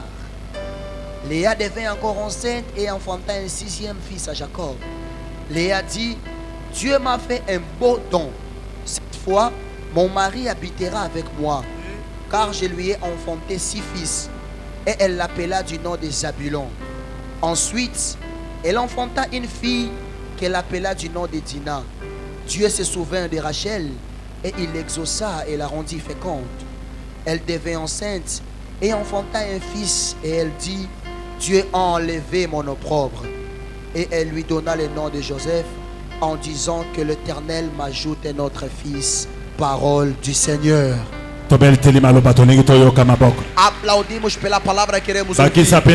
B: Léa devint encore enceinte et enfanta un 6e fils à Jacob. Léa dit: Dieu m'a fait un beau don. Cette fois, mon mari habitera avec moi, car je lui ai enfanté 6 fils. Et elle l'appela du nom de Zabulon. Ensuite, elle enfanta une fille qu'elle appela du nom de Dina. Dieu se souvint de Rachel, et il l'exauça et la rendit féconde. Elle devint enceinte et enfanta un fils, et elle dit: Dieu a enlevé mon opprobre. Et elle lui donna le nom de Joseph, en disant que l'Éternel m'ajoute un autre fils. Parole du Seigneur. Aplaudimos pela palavra que queremos ouvir. Acrescente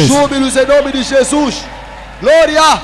B: júbilos em nome de Jesus. Glória.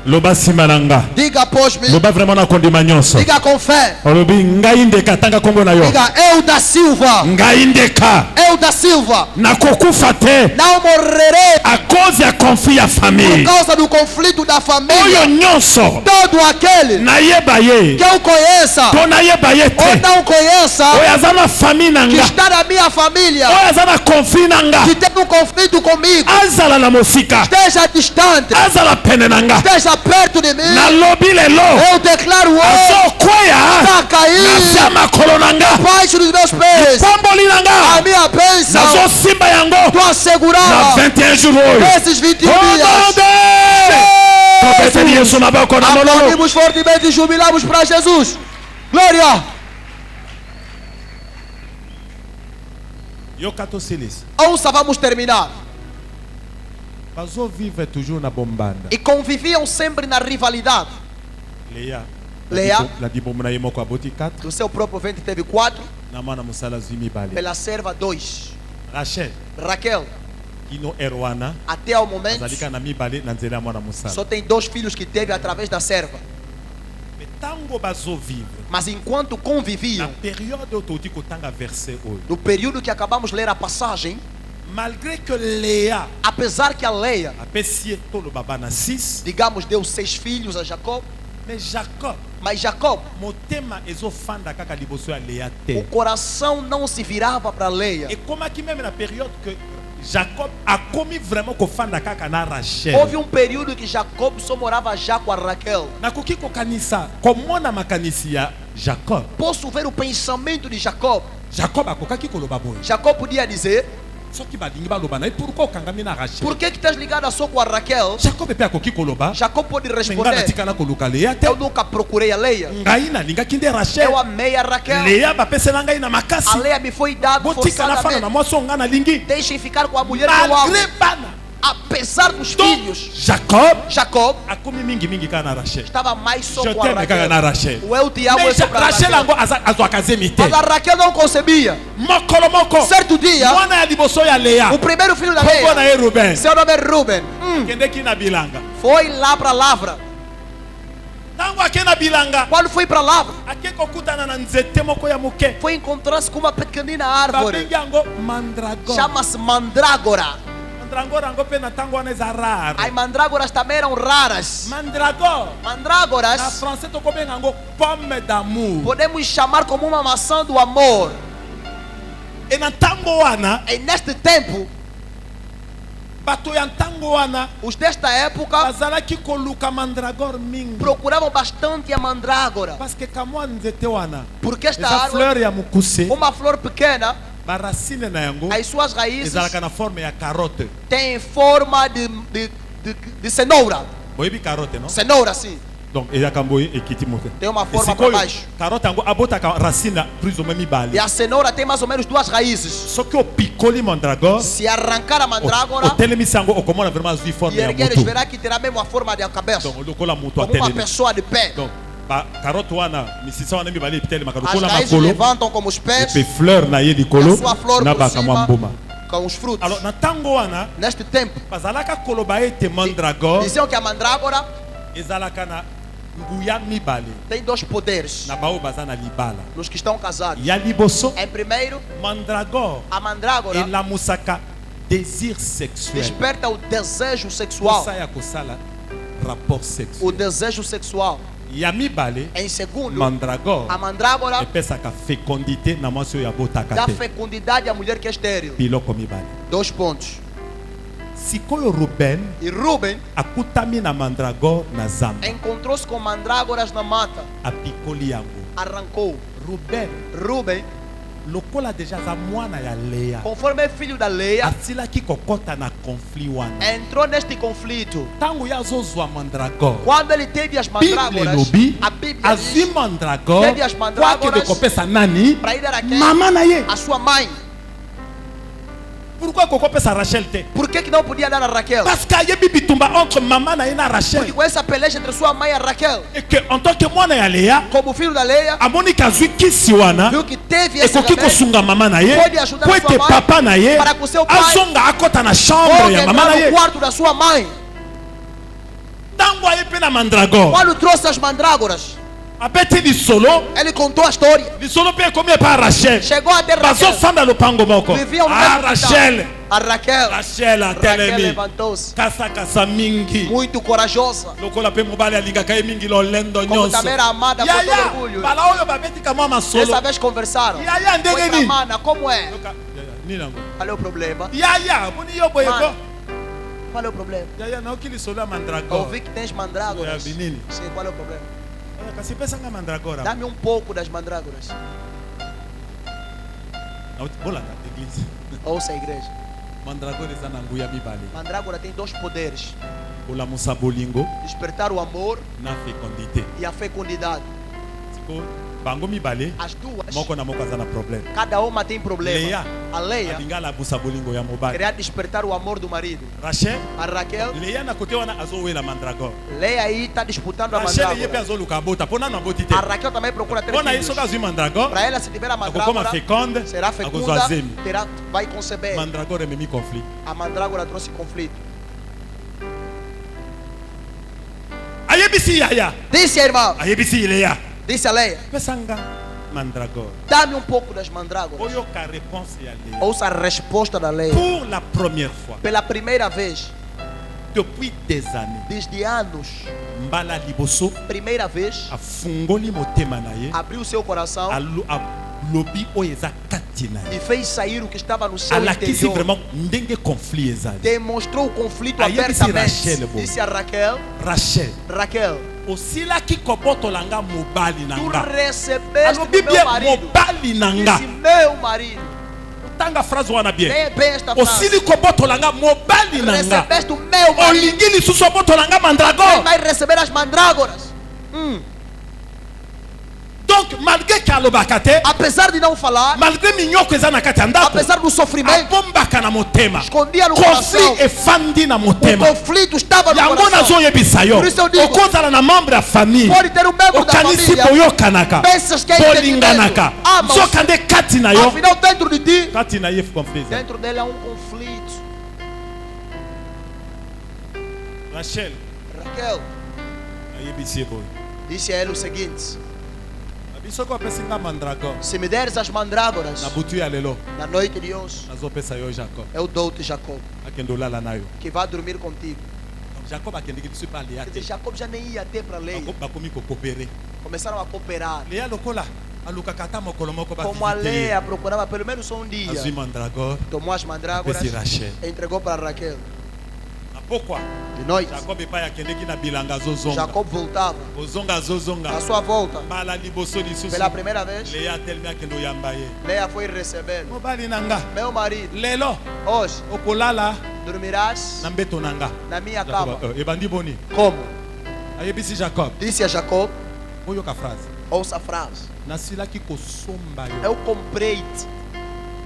A: Loba simananga.
B: Diga após mim.
A: Loba vraiment na kondima nyonso.
B: Diga com fé.
A: Olobi ngai ndeka tanga kombo na yo.
B: Diga eu da Silva.
A: Ngai ndeka.
B: Eu da Silva.
A: Na kokufa te.
B: Não morrerei.
A: A cause ya conflit ya famille.
B: Por causa do conflito da família.
A: Oyo nyonso.
B: Todo aquele.
A: Na yeba ye.
B: Que eu conheça.
A: To na yeba ye te.
B: Ou não conheça.
A: Oyo azana famille nanga.
B: Que está na minha família.
A: Oyo azana conflit nanga.
B: Que tem conflito comigo.
A: Azala na mosika.
B: Esteja distante.
A: Azala pene nanga.
B: Esteja perto de mim.
A: Na lobi lelo.
B: Eu declaro hoje. Está caído.
A: Na sama kolonanga.
B: Abaixo dos meus pés.
A: Pamboli nanga.
B: A minha bênção.
A: Na simba yango.
B: Estou assegurado.
A: Na 21 jours hoje.
B: Esses 21 dias. Aplaudimos fortemente e jubilamos para Jesus. Glória. Ouça, vamos terminar. E conviviam sempre na rivalidade. Léa, do seu próprio ventre teve 4. Pela serva 2. Raquel, até ao momento, só tem 2 filhos que teve através da serva. Mas enquanto conviviam, no período que acabamos de ler a passagem,
A: malgré que Léa,
B: apesar que a Léa, digamos, deu 6 filhos a Jacob, mas Jacob, o coração não se virava para Léa.
A: E como aqui mesmo na período que Jacob a comi vraiment que fanda kaka na Rachel.
B: Houve um período que Jacob só morava já com a Raquel.
A: Na kuki ko kanisa, como na makanisia Jacob.
B: Posso ver o pensamento de Jacob.
A: Jacob akokaki koloba boy.
B: Jacob podia dizer: Por que estás ligada só com a Raquel? Jacob pode responder: eu nunca procurei a Leia. Eu amei a Raquel. A Leia me foi dada forçadamente. Deixem ficar com a mulher que eu amo. Apesar dos filhos, Jacob estava mais só com a Raquel. O eu te amo é só para Raquel. Mas a Raquel não concebia. Certo dia, o primeiro filho da Leia, seu nome é Ruben, foi lá para Lavra. Quando foi para Lavra, foi encontrar-se com uma pequenina árvore. Chama-se mandrágora. As mandrágoras também eram raras. Mandrágoras podemos chamar como uma maçã do amor. E neste tempo, os desta época procuravam bastante a mandrágora, porque esta árvore, uma flor pequena, as suas raízes têm forma de cenoura. Cenoura, sim. Tem uma forma para baixo. E a cenoura tem mais ou menos duas raízes. Se arrancar a mandrágora e ergueres, verá que terá mesmo a forma de cabeça, como uma pessoa de pé. As raízes levantam como os pés, e a sua flor por cima com os frutos. Neste tempo, diziam que a mandrágora tem dois poderes nos que estão casados. Em primeiro, a mandrágora desperta o desejo sexual. O desejo sexual. Em segundo, a mandrágora dá fecundidade à mulher que é estéril. 2 pontos. E Ruben encontrou-se com mandrágoras na mata. Arrancou. Ruben, conforme é filho da Leia, entrou neste conflito. Quando ele teve as mandrágoras, a Bíblia diz, teve as mandrágoras para ir dar a sua mãe. Por que não podia dar a Raquel? Porque com essa peleja entre sua mãe e a Raquel, como filho da Leia, viu que teve esse bebê, pode ajudar a sua mãe para que o seu pai pode entrar no quarto da sua mãe. Quando trouxe as mandrágoras, ele contou a história. Chegou até Raquel. Viviam no mesmo
A: Rachel.
B: A Raquel.
A: Raquel
B: levantou-se. Muito corajosa. Como também era amada por todo orgulho. Dessa vez conversaram. Foi pra Mana, como é? Qual é o problema? Mana, qual é o problema? Ouvi que tens mandrágoras. Sim, qual é o problema? Dá-me um pouco das mandrágoras. Ouça a igreja. Mandrágora tem 2 poderes: despertar o amor e a fecundidade. As duas, cada uma tem problema. A Leia queria despertar o amor do marido. A Raquel, Leia aí está disputando a mandrágora. A Raquel também procura ter filhos. Para ela, se tiver a mandrágora, será fecunda, vai conceber. A mandrágora trouxe conflito. Disse a irmã. Disse a Leia: dá-me um pouco das mandrágoras. Ouça a resposta da Leia. Pela primeira vez, desde anos, primeira vez, abriu o seu coração e fez sair o que estava no seu interior. Demonstrou o conflito abertamente. Disse a Raquel: Raquel, tu recebeste meu marido. Disse meu marido.
A: tanga phrase wana bien.
B: Leia bem esta frase.
A: Osili ko botolanga mobali nanga.
B: Recebeste o meu marido.
A: Olingi lisusu botolanga mandragore.
B: Vai receber as mandrágoras.
A: Donc malgré kalobakate,
B: Apesar de não falar,
A: malgré minyoko eza na kati ya ndako,
B: apesar do sofrimento,
A: abombaka na motema.
B: escondia no coração.
A: Conflit efandi na
B: O
A: motema.
B: conflito estava no
A: Yango
B: coração.
A: nazoyebisa yo.
B: Por isso eu digo,
A: Okozala na membre ya famille.
B: pode ter um membro da
A: Okanisi
B: família.
A: boyokanaka.
B: Pensas que é
A: Bolinganaka.
B: entendimento. Ama-o.
A: Soka nde kati na yo.
B: Afinal, dentro de ti,
A: Kati na ye conflit.
B: dentro dele há um conflito.
A: Rachel,
B: Raquel
A: ayebisi boy.
B: disse a ele o seguinte:
A: Bisoko apesinga mandragore.
B: se me deres as mandrágoras
A: Na butu ya lelo.
B: na noite de hoje,
A: Nazopesa yo Jacob.
B: eu dou-te Jacob,
A: Akende olala na yo.
B: que vai dormir contigo.
A: Donc Jacob akendeki biso pa Lea
B: Quer
A: te.
B: dizer, Jacob já nem ia ter para Leia.
A: Bakomi kokopere.
B: Começaram a cooperar.
A: Lea lokola alukaka ata mokolo moko ba
B: Como a
A: visite ye.
B: Leia procurava pelo menos um dia,
A: Azwi mandragore.
B: tomou as mandrágoras
A: Apesi Rachel.
B: e entregou para Raquel.
A: Na pokwa.
B: De noite,
A: Jacob epai akendeki na bilanga azozonga.
B: Jacob voltava.
A: Ozonga azozonga.
B: À sua volta,
A: Mbala liboso lisusu.
B: pela primeira vez,
A: Lea atelemi akende oyamba ye.
B: Leia foi recebê-lo.
A: Mobali nanga.
B: Meu marido,
A: Lelo
B: hoje
A: okolala
B: dormirás
A: na mbeto nanga.
B: na minha cama.
A: Jacob, ebandi boni.
B: Como?
A: Ayebisi Jacob.
B: Disse a Jacob,
A: Oyoka phrase.
B: ouça a frase:
A: Nasilaki kosomba yo.
B: eu comprei-te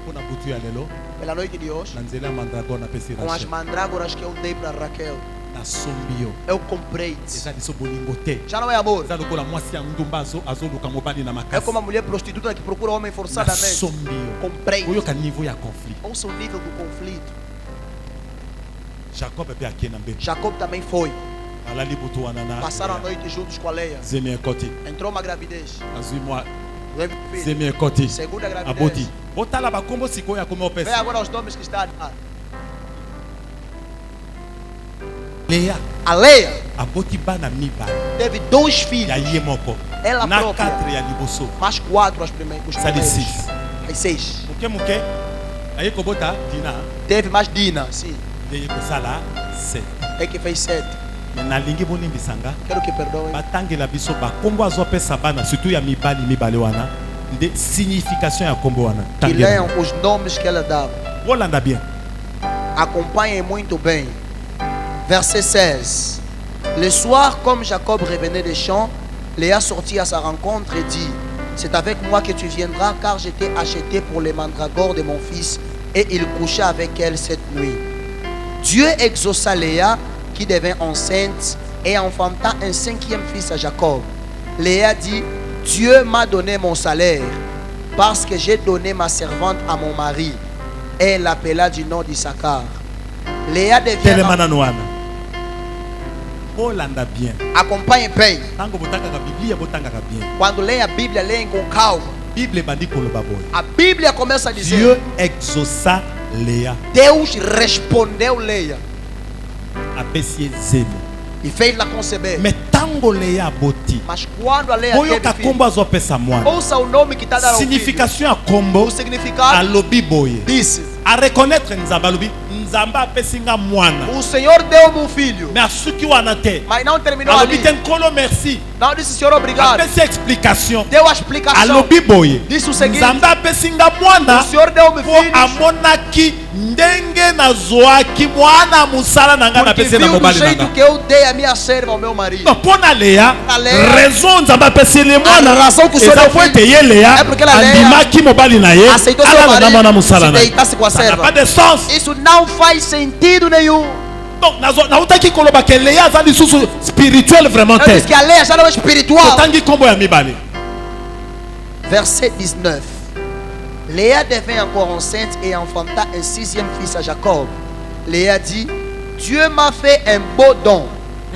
A: Mpona butu ya lelo.
B: pela noite de hoje
A: Na nzela ya mandragore napesi
B: com as
A: Rachel.
B: mandrágoras que eu dei para Raquel.
A: Nasombi yo.
B: Eu comprei-te.
A: Eza liso bolingo te.
B: Já não é amor.
A: Eza lokola mwasi ya ndumba azoluka mobali na
B: É
A: makasi.
B: como a mulher prostituta que procura homem forçadamente.
A: Nasombi yo.
B: Comprei-te.
A: Oyoka niveau ya conflit.
B: Ouça o nível do conflito.
A: Jacob mpe ake na mbeto.
B: Jacob também foi.
A: Alali butu wana na.
B: Passaram a noite juntos com a Leia.
A: Zemi ekoti.
B: Entrou uma gravidez.
A: Azwi mwa.
B: Teve um filho.
A: Zemi ekoti.
B: Segunda
A: Aboti.
B: gravidez.
A: Botala bakombo sikoyo ya komi
B: Vê
A: opesa.
B: agora os nomes que está a dar.
A: Lea
B: A Leia
A: aboti bana mibale.
B: teve 2
A: Ya
B: filhos.
A: ye moko.
B: Ela
A: Na
B: própria.
A: 4 ya liboso.
B: Mais 4 os primeiros.
A: Ça dit 6.
B: As 6.
A: Muke muke. Aye kobota dina.
B: Teve mais Dina. Sim.
A: Ndeye kosala 7.
B: É que fez 7.
A: Me nalingi bolimbisanga.
B: Quero que perdoem.
A: Batangela biso bakombo azopesa bana surtout ya mibale wana nde signification ya kombo wana.
B: Que
A: Tangela.
B: leiam os nomes que ela dava.
A: Olanda bien.
B: Acompanhem muito bem. Verset 16. Le soir, comme Jacob revenait des champs, Léa sortit à sa rencontre et dit: c'est avec moi que tu viendras, car j'étais acheté pour les mandragores de mon fils. Et il coucha avec elle cette nuit. Dieu exauça Léa, qui devint enceinte, et enfanta un 5e fils à Jacob. Léa dit: Dieu m'a donné mon salaire, parce que j'ai donné ma servante à mon mari. Et elle l'appela du nom d'Issachar. Léa devient...
A: Telemana wana. Olanda bien.
B: Acompanhe bem.
A: Tango botangaka Biblia botangaka bien.
B: Quando leia a Bíblia, leia com calma.
A: Bible bandi koloba boy.
B: A Bíblia começa a dizer:
A: Dieu exauça Léa.
B: Deus respondeu Leia
A: Apesi zemo.
B: e fez-la conceber.
A: Mais tango Léa boti.
B: Mas quando a Leia
A: Boyoka
B: teve filho,
A: kombo azopesa mwana.
B: ouça o nome que está dando ao filho.
A: Signification ya kombo
B: O significado
A: alobi boye.
B: disse:
A: A reconnaître nzamba alobi nzamba apesinga mwana.
B: o Senhor deu-me um filho.
A: Mais asuki wana te.
B: Mas não terminou
A: Alobi
B: ali.
A: te nkolo merci.
B: Não disse Senhor obrigado.
A: Apesi explication.
B: Deu a explicação.
A: Alobi boye.
B: Disse o seguinte:
A: Nzamba apesinga mwana
B: o Senhor deu-me
A: po
B: filhos
A: amonaki ndenge nazwaki mwana musala nanga na
B: porque
A: pesi na
B: viu do
A: mobali
B: jeito
A: nanga.
B: que eu dei a minha serva ao meu marido.
A: Non, pona Léa,
B: Na Léa,
A: raison nzamba apesi ele mwana
B: razão que o Senhor
A: eza
B: deu
A: po ete
B: filho
A: ye Léa
B: é porque ela Léa
A: andimaki mobali na ye
B: aceitou seu
A: alala na mwana
B: marido
A: musala
B: se
A: na ye.
B: deitasse com a
A: Ça n'a
B: serva.
A: pas de sens.
B: Isso não faz sentido nenhum.
A: Donc nautaki koloba ke Léa aza lisusu spirituel vraiment
B: Eu
A: te.
B: disse que a Leia já não é espiritual.
A: Totangi kombo ya mibale.
B: Verset 19. Léa devint encore enceinte et enfanta un 6e fils à Jacob. Léa dit: Dieu m'a fait un beau don.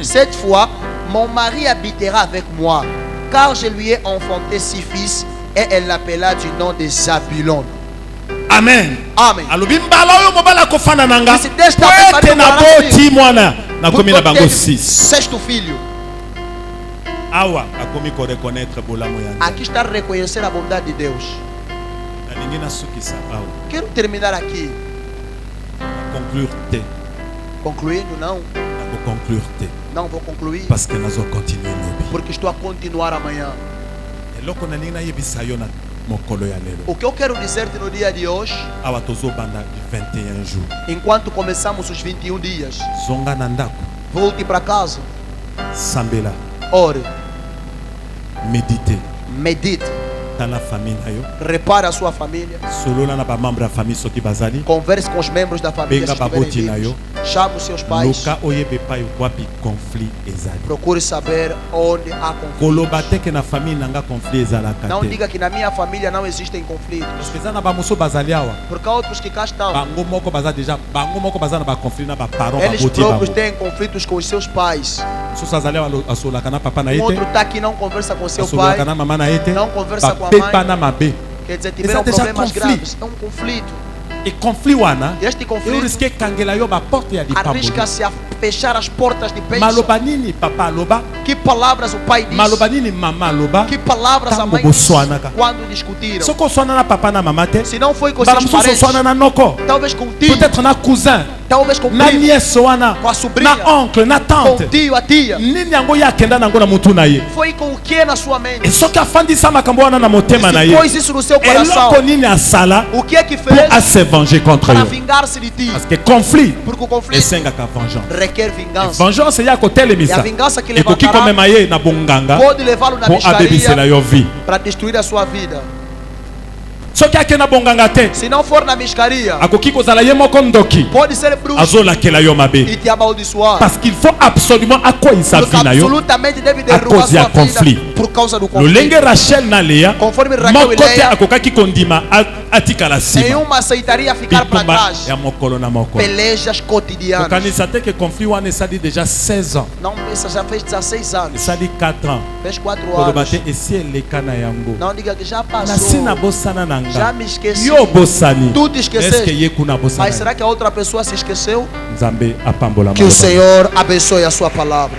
B: Cette fois, mon mari habitera avec moi, car je lui ai enfanté 6 fils, et elle l'appela du nom de Zabulon.
A: Amen.
B: Amen.
A: Alobi mbala oyo mobala kofana nanga.
B: Esse texto
A: Po
B: está
A: ete na
B: preparado
A: boti mwana nakomi na bango 6.
B: Sexto filho.
A: Awa akomi ko reconnaître bolamo ya
B: Aqui está reconhecer a bondade de Deus.
A: nalingi nasukisa awa
B: Quero terminar aqui.
A: conclure te.
B: Concluindo, não.
A: Conclure te.
B: Não vou concluir,
A: Parce que nazo continuer lobi.
B: porque estou a continuar amanhã.
A: Eloko nalingi nayebisa yo na
B: O que eu quero dizer-te no dia de hoje,
A: awa tozobanda 21 jours
B: enquanto começamos os 21 dias,
A: zonga na ndako,
B: volte para casa,
A: sambela,
B: ore,
A: méditer,
B: medite,
A: tala famille na yo,
B: repare a sua família,
A: solola na ba membre ya famille soki bazali,
B: converse com os membros da família
A: benga
B: se estiverem
A: baboti na yo,
B: vivos, chame os seus pais,
A: luka oyebe pai wapi conflit ezali.
B: procure saber onde há conflito.
A: Koloba te ke na famille nanga conflit ezalaka
B: Não
A: te.
B: diga que na minha família não existem conflitos,
A: Parce que eza na bamoso bazali awa,
B: porque há outros que cá estão.
A: bango moko baza déjà, bango moko baza na ba conflit na ba parents
B: Eles
A: baboti
B: próprios
A: bango.
B: têm conflitos com os seus pais.
A: Mosusu azali awa asolaka na papa na ye te,
B: Outro está aqui não conversa com seu pai,
A: asolaka na mama na ye te,
B: não conversa com a
A: bapepa
B: mãe.
A: na mabe.
B: Quer dizer, tiveram
A: Déjà
B: problemas
A: conflit.
B: graves. É um conflito.
A: E conflit wana,
B: E este
A: eu
B: conflito
A: risqué kangela yo ba porte ya lipambo.
B: arrisca-se a fechar as portas de bênção.
A: Maloba nini papa aloba,
B: Que palavras o pai disse?
A: maloba nini mama aloba.
B: Que palavras a
A: Tango
B: mãe disse
A: boswanaka.
B: quando discutiram?
A: Soko oswana na papa na mama te,
B: Se não foi com
A: bala
B: seus
A: mosusu
B: parentes,
A: oswana na noko,
B: talvez com tio,
A: peut-être na cousin,
B: talvez com
A: na
B: primo,
A: nièce wana,
B: com a sobrinha,
A: na oncle, na
B: com
A: tante.
B: tio, a tia.
A: Nini yango ya kenda nango na mutu na ye.
B: Foi com o que na sua mente?
A: E soki afandisa makambo wana na motema na
B: Se
A: ye,
B: pôs isso no seu coração,
A: eloko nini asala
B: o que é que
A: pour
B: fez
A: a se venger contre
B: para
A: yo.
B: vingar-se de ti?
A: Parce que conflit
B: Porque o conflito
A: esengaka vengeance.
B: requer vingança.
A: Vengeance ya
B: E a
A: kotelemisa
B: vingança que
A: ekoki
B: levantará
A: komema ye na bonganga
B: pode levá-lo na
A: po abebisela
B: mescaria
A: yo vie.
B: para destruir a sua vida.
A: Soki ake na bonganga te,
B: Se não for na mescaria,
A: akoki kozala ye moko ndoki
B: pode ser bruxo
A: azolakela yo mabe.
B: e te amaldiçoar.
A: Parce qu'il faut absolument akoyisa
B: Porque
A: vie na yo.
B: absolutamente deve
A: à
B: derrubar
A: cause ya
B: sua vida
A: conflit.
B: por causa do conflito.
A: lolenge Rachel na Lea
B: Conforme Raquel
A: moko
B: e
A: te
B: Leia,
A: akokaki kondima atikala nsima.
B: nenhuma aceitaria ficar para
A: Bitumba
B: trás.
A: ya mokolo na mokolo.
B: Pelejas cotidianas.
A: Kokanisa te ke conflit wana esali déjà 16 ans,
B: Não pensa, já fez 16 anos,
A: esali 4 ans.
B: fez 4
A: Koloba
B: anos.
A: te esi eleka na yango.
B: Não diga que já
A: Nasi na
B: passou.
A: bosana na
B: Já
A: nga.
B: me esqueci.
A: Yo bosani.
B: Tu te esqueceste.
A: Est-ce que ye kuna bosana?
B: Mas será que a outra pessoa se esqueceu?
A: Nzambe apambola
B: Que o
A: maloba.
B: Senhor abençoe a sua palavra.